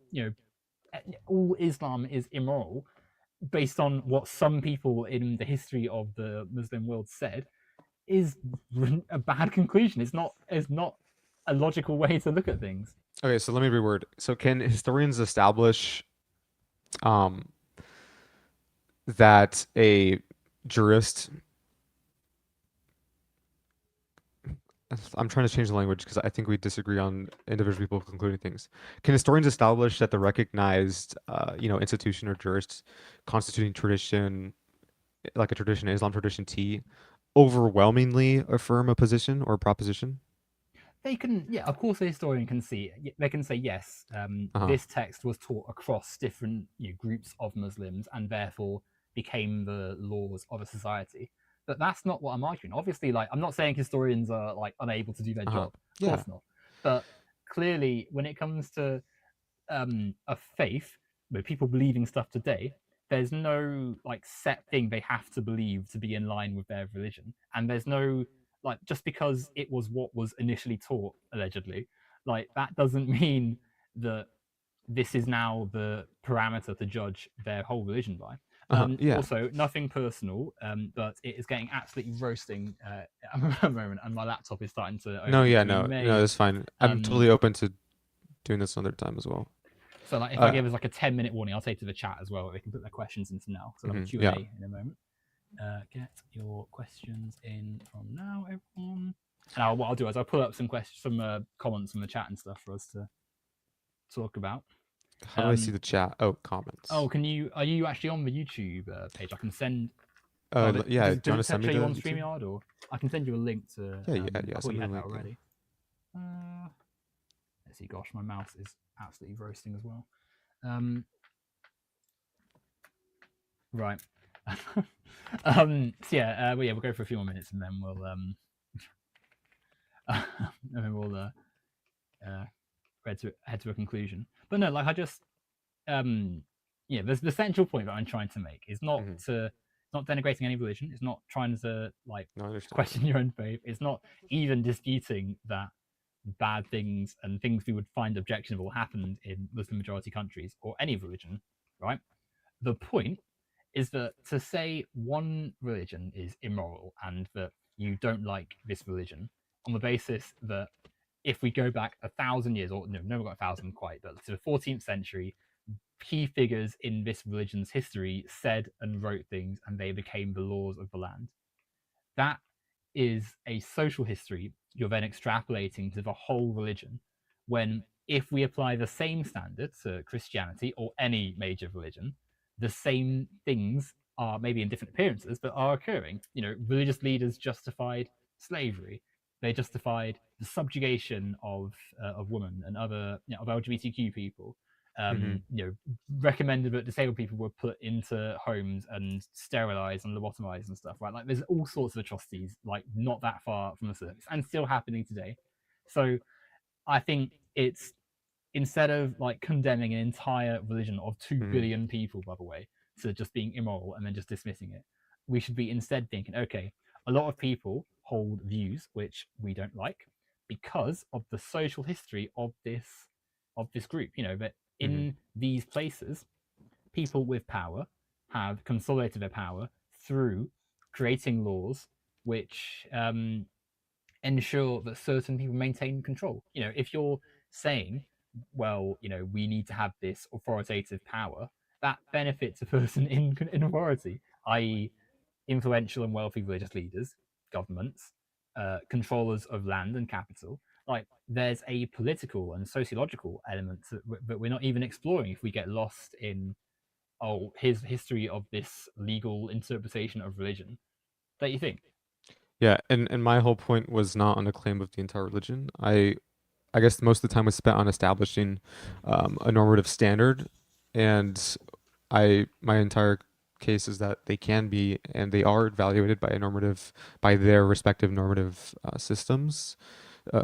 all Islam is immoral based on what some people in the history of the Muslim world said is a bad conclusion. It's not a logical way to look at things. Okay, so let me reword. So can historians establish um that a jurist I'm trying to change the language because I think we disagree on individual people concluding things. Can historians establish that the recognized, institution or jurist constituting tradition like a tradition, Islam tradition T, overwhelmingly affirm a position or a proposition? They can, yeah, of course, the historian can see. They can say yes. Uh-huh. This text was taught across different groups of Muslims, and therefore became the laws of a society. But that's not what I'm arguing. Obviously, like I'm not saying historians are like unable to do their Uh-huh. job. Of Yeah. course not. But clearly, when it comes to a faith with people believing stuff today, there's no like set thing they have to believe to be in line with their religion, and there's no like just because it was what was initially taught allegedly, like that doesn't mean that this is now the parameter to judge their whole religion by. Uh-huh. Yeah. Also, nothing personal, but it is getting absolutely roasting at the moment, and my laptop is starting to No, overheat. yeah, So we no, no, may that's fine. I'm um, totally open to doing this another time as well. So like if I Uh, give us like a 10-minute warning, I'll say to the chat as well, they can put their questions into now. So we'll have a yeah. Q&A in a moment. Get your questions in from now, everyone. And what I'll do is I'll pull up some questions, some comments from the chat and stuff for us to talk about. How do I see the chat? Oh, comments. Can you? Are you actually on the YouTube page? I can send. Oh, Yeah. Do you does want to it send me show you the on YouTube? StreamYard, or I can send you a link to? Yeah, yeah, yeah. I thought Send you me the had that link. Yeah. already. Let's see. Gosh, my mouse is absolutely roasting as well. Right. So yeah, well, yeah, we'll go for a few more minutes and then we'll and then we'll head to a conclusion. But no, like I just yeah, the central point that I'm trying to make is Mm-hmm. not denigrating any religion. It's not trying to like No, I understand. question your own faith. It's not even disputing that bad things and things we would find objectionable happened in Muslim majority countries or any religion, right? The point is that to say one religion is immoral and that you don't like this religion on the basis that if we go back 1,000 years, or no, never got 1,000 quite, but to the 14th century, key figures in this religion's history said and wrote things and they became the laws of the land. That is a social history you're then extrapolating to the whole religion. When if we apply the same standard to Christianity or any major religion, the same things are maybe in different appearances, but are occurring. Religious leaders justified slavery. They justified the subjugation of women and other of LGBTQ people. Mm-hmm. Recommended that disabled people were put into homes and sterilized and lobotomized and stuff, right? Like there's all sorts of atrocities, like not that far from the surface and still happening today. So I think it's instead of like condemning an entire religion of 2 Mm-hmm. billion people, by the way, to just being immoral and then just dismissing it, we should be instead thinking, okay, a lot of people hold views which we don't like because of the social history of this group. That Mm-hmm. in these places, people with power have consolidated their power through creating laws which ensure that certain people maintain control. If you're saying, well, we need to have this authoritative power, that benefits a person in authority, i.e., influential and wealthy religious leaders, governments, controllers of land and capital. Like, there's a political and sociological element that we're not even exploring if we get lost in his history of this legal interpretation of religion. Don't you think? Yeah, and my whole point was not on a claim of the entire religion. I guess most of the time was spent on establishing a normative standard, and my entire case is that they can be and they are evaluated by their respective normative systems.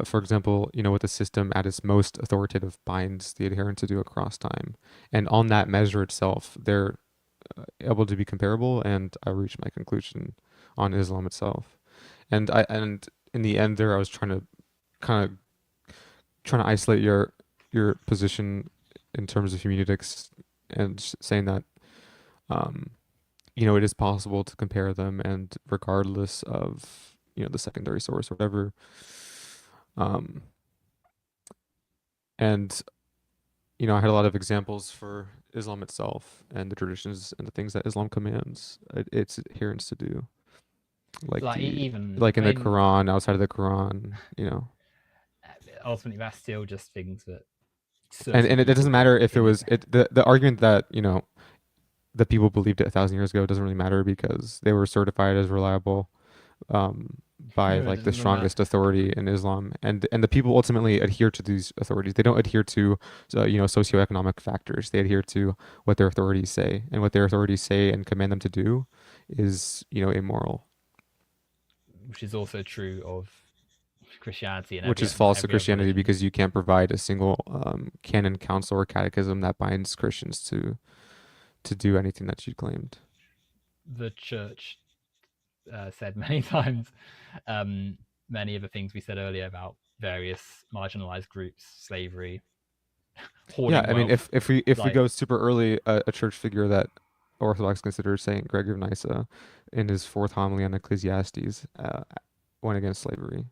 For example, what the system at its most authoritative binds the adherent to do across time, and on that measure itself, they're able to be comparable. And I reached my conclusion on Islam itself. And in the end, there I was kind of trying to isolate your position in terms of hermeneutics and saying that um, it is possible to compare them, and regardless of the secondary source or whatever. um, and I had a lot of examples for Islam itself and the traditions and the things that Islam commands its adherents to do, like Like the even like I in the mean, Quran, outside of the Quran. ultimately that's still just things that And certain and it doesn't people matter if it in this. was the argument that that people believed it 1,000 years ago doesn't really matter because they were certified as reliable by It like the doesn't matter. strongest authority in Islam, and the people ultimately adhere to these authorities. They don't adhere to socioeconomic factors. They adhere to what their authorities say, and what their authorities say and command them to do is immoral, Which is also true of Christianity and which every is false to every other Christianity religion. because you can't provide a single canon, council, or catechism that binds Christians to do anything that you claimed. The church said many times many of the things we said earlier about various marginalized groups, slavery, Yeah, hoarding I mean, wealth. if we Like, go super early, a church figure that Orthodox consider Saint Gregory of Nyssa in his fourth homily on Ecclesiastes went against slavery.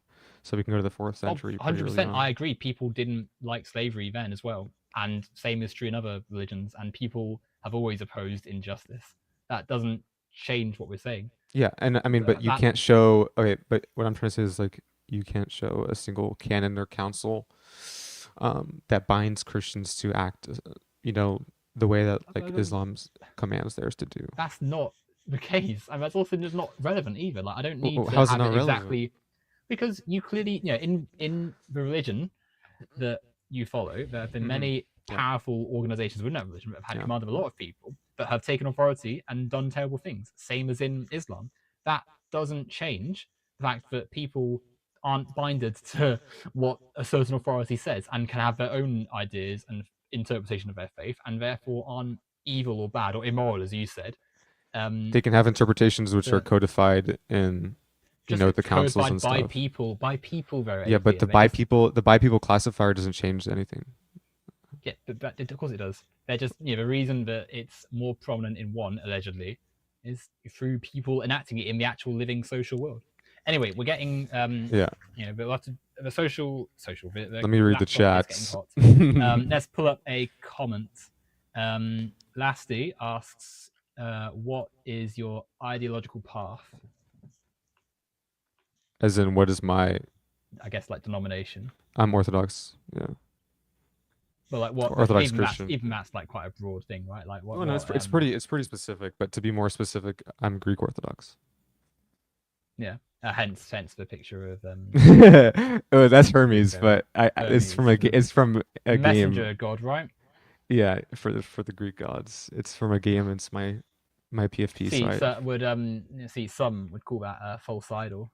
So we can go to the fourth oh, century pretty early 100%, I on. agree. People didn't like slavery then as well. And same is true in other religions. And people have always opposed injustice. That doesn't change what we're saying. Yeah, and I mean, but you That can't show. Okay, but what I'm trying to say is like you can't show a single canon or council that binds Christians to act, the way that like Islam's commands theirs to do. that's not the case. And that's also just not relevant either. Like, I don't need to How's it have not it relevant? exactly because you clearly, in the religion that you follow, there have been Hmm. many Yeah, powerful organizations within that religion that have had yeah. command of a lot of people that have taken authority and done terrible things. Same as in Islam. That doesn't change the fact that people aren't binded to what a certain authority says and can have their own ideas and interpretation of their faith and therefore aren't evil or bad or immoral, as you said. Um, They can have interpretations which are the codified in, just the councils codified and stuff. by people Yeah, very but clear. They're just the by people classifier doesn't change anything. yeah, but of course it does. They're just the reason that it's more prominent in one allegedly is through people enacting it in the actual living social world. Anyway, we're getting Yeah. but we'll have to the the Let me read the laptop is getting chats. hot. Let's pull up a comment. Lasty asks, "What is your ideological path?" As in, what is my? I guess like denomination. I'm Orthodox. Yeah, But like what? But Orthodox Christian. even that's like quite a broad thing, right? Like Oh no, it's pretty specific. But to be more specific, I'm Greek Orthodox. yeah. Hence the picture of Oh, that's being Hermes, very but Hermes, it's from a the game. messenger god, right? Yeah, for the Greek gods. It's from a game. It's my PFP. So See, so would see some would call that a false idol.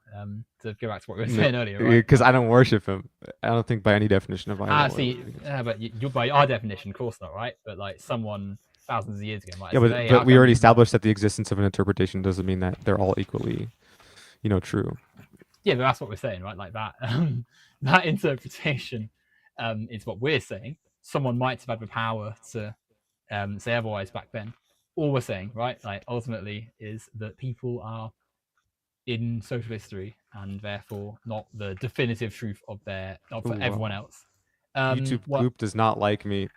To go back to what we were no, saying earlier, right? because I don't worship him. I don't think by any definition of idol. See, but you by our definition, of course not, right? But like someone thousands of years ago might Yeah, say, "Hey, but how we already come?" established that the existence of an interpretation doesn't mean that they're all equally, true. Yeah, but that's what we're saying, right? Like that that interpretation is what we're saying. Someone might have had the power to say otherwise back then. All we're saying, right? Like ultimately, is that people are in social history and therefore not the definitive truth of Ooh, for everyone wow. else. YouTube What? Goop does not like me.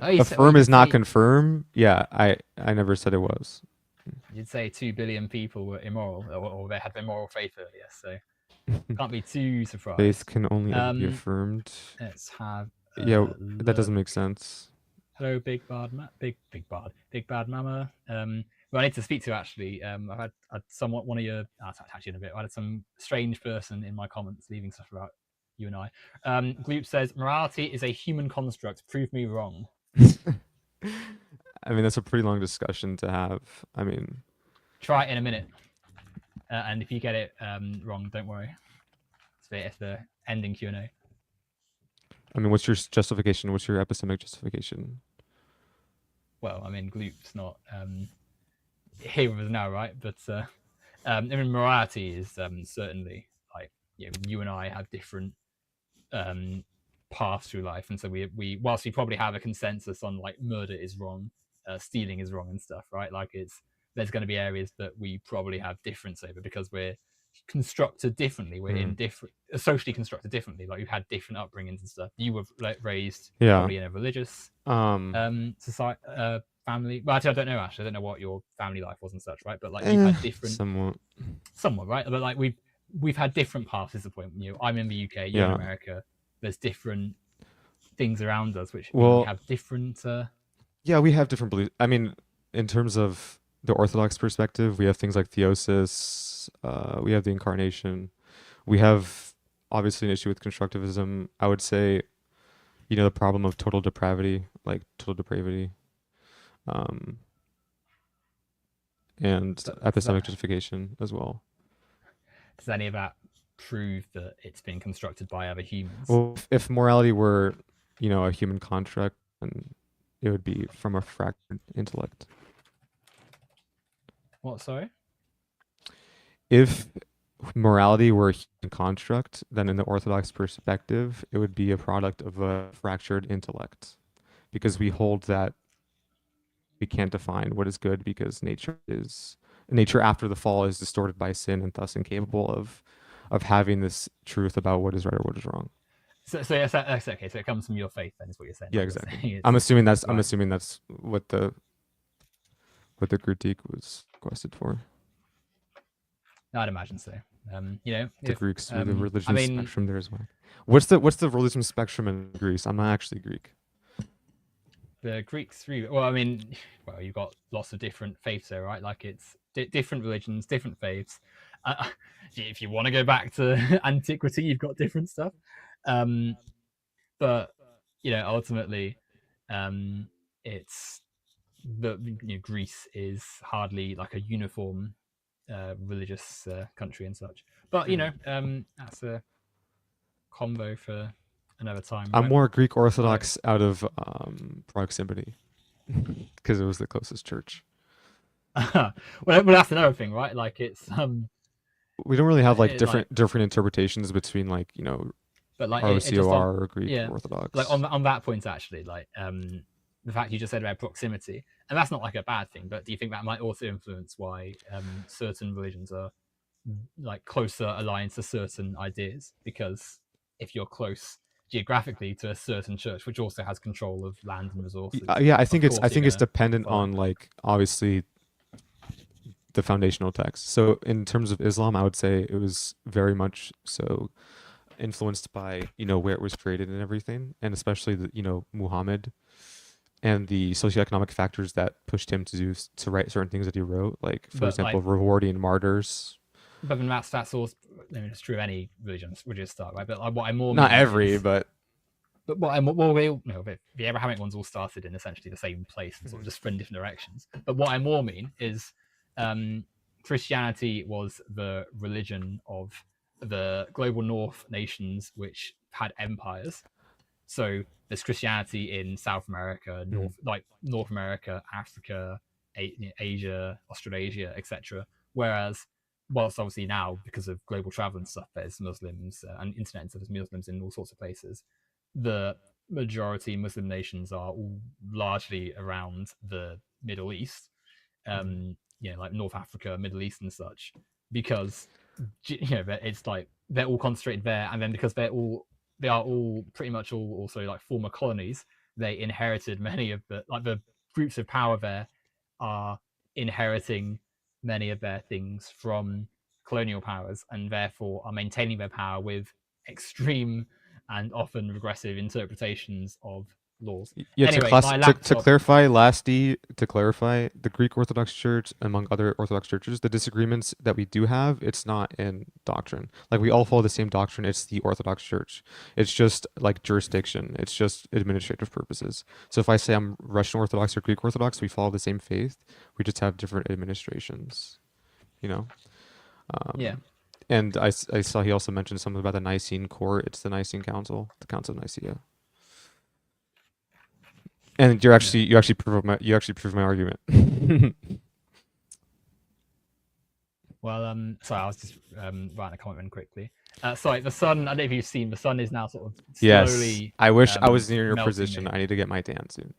Oh, you Affirm did is not say confirm. Yeah, I never said it was. you'd say 2 billion people were immoral or they had immoral faith earlier, so can't be too Faith surprised. can only ever be Um, affirmed. let's have Yeah, a that look. doesn't make sense. Hello, big bad mama. Who I need to speak to actually. I've had somewhat one of your. I'll touch you in a bit. I had some strange person in my comments leaving stuff about you and I. Gloop says morality is a human construct. Prove me wrong. I mean, that's a pretty long discussion to have. I mean, Try it in a minute, and if you get it wrong, don't worry. It's the ending Q and A. what's your justification? What's your epistemic justification? Well, I mean, Gloop's not here with us now, right? But morality is certainly like you and I have different paths through life, and so we whilst we probably have a consensus on like murder is wrong, stealing is wrong and stuff, right? Like there's going to be areas that we probably have difference over because we're constructed differently. We're Hmm. in different socially constructed differently. Like we've had different upbringings and stuff. You were raised Yeah. probably in a religious Um. society family. Well, actually, I don't know. Actually, I don't know what your family life was and such, right? But like you've had different, Somewhat. somewhat, right? But like we've had different paths. Is the point? I'm in the UK. You're in Yeah. America. There's different things around us, which mean we Well, have different Yeah, we have different beliefs. I mean, in terms of the Orthodox perspective, we have things like theosis. We have the incarnation. We have obviously an issue with constructivism. I would say, the problem of total depravity, like total depravity, um, and Does that epistemic justification as well. does any of that prove that it's been constructed by other humans? Well, if morality were, a human construct, then it would be from a fractured intellect. What? Sorry. If morality were a human construct, then in the Orthodox perspective, it would be a product of a fractured intellect, because we hold that we can't define what is good because nature after the fall is distorted by sin and thus incapable of having this truth about what is right or what is wrong. So yes, that's okay. So it comes from your faith, then, is what you're saying. Yeah, Like you're exactly. saying I'm it's assuming that's I'm right. assuming that's what the critique was requested for. I'd imagine so. The If Greeks through the I religion mean, spectrum there as well. What's the religion spectrum in Greece? I'm not actually Greek. the Greeks through. Well, I mean, well, you've got lots of different faiths there, right? Like it's different religions, different faiths. Uh, if you want to go back to antiquity, you've got different stuff. Um, but ultimately, um, it's Greece is hardly like a uniform religious country and such. But Hmm. that's a combo for another time, I'm right? more Greek So, Orthodox out of proximity because it was the closest church. well, that's another thing, right? Like it's We don't really have like like, different interpretations between like but like it just on, ROCOR or Greek yeah, like Orthodox. on that point actually, like the fact you just said about proximity, and that's not like a bad thing, but do you think that might also influence why certain religions are like closer aligned to certain ideas? Because if you're close geographically to a certain church, which also has control of land and resources, Yeah, I of think it's I course you're think it's gonna dependent follow. on like obviously the foundational text. So in terms of Islam, I would say it was very much so influenced by where it was created and everything, and especially the Muhammad and the socioeconomic factors that pushed him to write certain things that he wrote, like for But example, like, rewarding martyrs. but then that's all. I mean, it's true of any religious start, right? But like, what I more Not mean every, is, but but what I well, we all, the Abrahamic ones all started in essentially the same place and sort of Mhm. just spread in different directions. But what I more mean is, um, Christianity was the religion of the global North nations which had empires. So there's Christianity in South America, Mhm. North America, Africa, Asia, Australasia, etc. Whereas, whilst obviously now because of global travel and stuff, there's Muslims and internet and stuff, there's Muslims in all sorts of places. The majority Muslim nations are all largely around the Middle East, Mhm. like North Africa, Middle East, and such, because it's like they're all concentrated there, and then because they are all pretty much all also like former colonies, they inherited many of the groups of power there are inheriting many of their things from colonial powers, and therefore are maintaining their power with extreme and often regressive interpretations of laws. Yeah, Anyway, my to laptop. clarify, to clarify, the Greek Orthodox Church, among other Orthodox churches, the disagreements that we do have, it's not in doctrine. Like we all follow the same doctrine. It's the Orthodox Church. It's just like jurisdiction. It's just administrative purposes. So if I say I'm Russian Orthodox or Greek Orthodox, we follow the same faith. We just have different administrations. You know. Yeah, Um, and I saw he also mentioned something about the Nicene Court. It's the Nicene Council, the Council of Nicaea. And yeah. you actually prove my argument. Well, sorry, I was just writing a comment in quickly. Sorry, the sun. I don't know if you've seen the sun is now sort of Yes, slowly I wish I was near your melting position. me. I need to get my tan soon.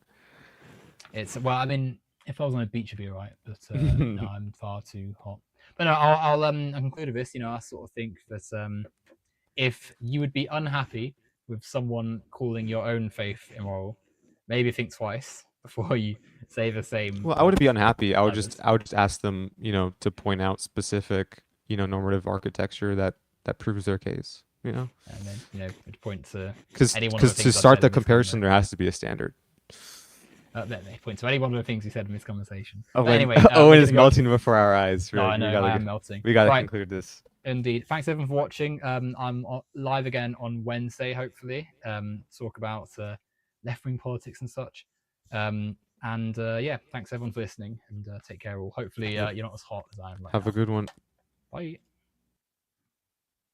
It's well, I mean, if I was on a beach, it'd be alright, but no, I'm far too hot. But no, I'll conclude with this. I sort of think that if you would be unhappy with someone calling your own faith immoral, maybe think twice before you say the same Well, I of wouldn't be unhappy. others. I would just ask them, to point out specific, normative architecture that proves their case. And then, point to Because any one of the to things I've start said the in this comparison, comment. there has to be a standard. Point to any one of the things you said in this conversation. Oh, But anyway, Owen we're is gonna go. melting before our eyes. No, Right, I know I am melting. we gotta Right. conclude this. Indeed. Thanks everyone for watching. I'm live again on Wednesday, hopefully. Talk about left-wing politics and such. Yeah, thanks everyone for listening, and take care all. Hopefully, you're not as hot as I am right Have now. a good one. Bye.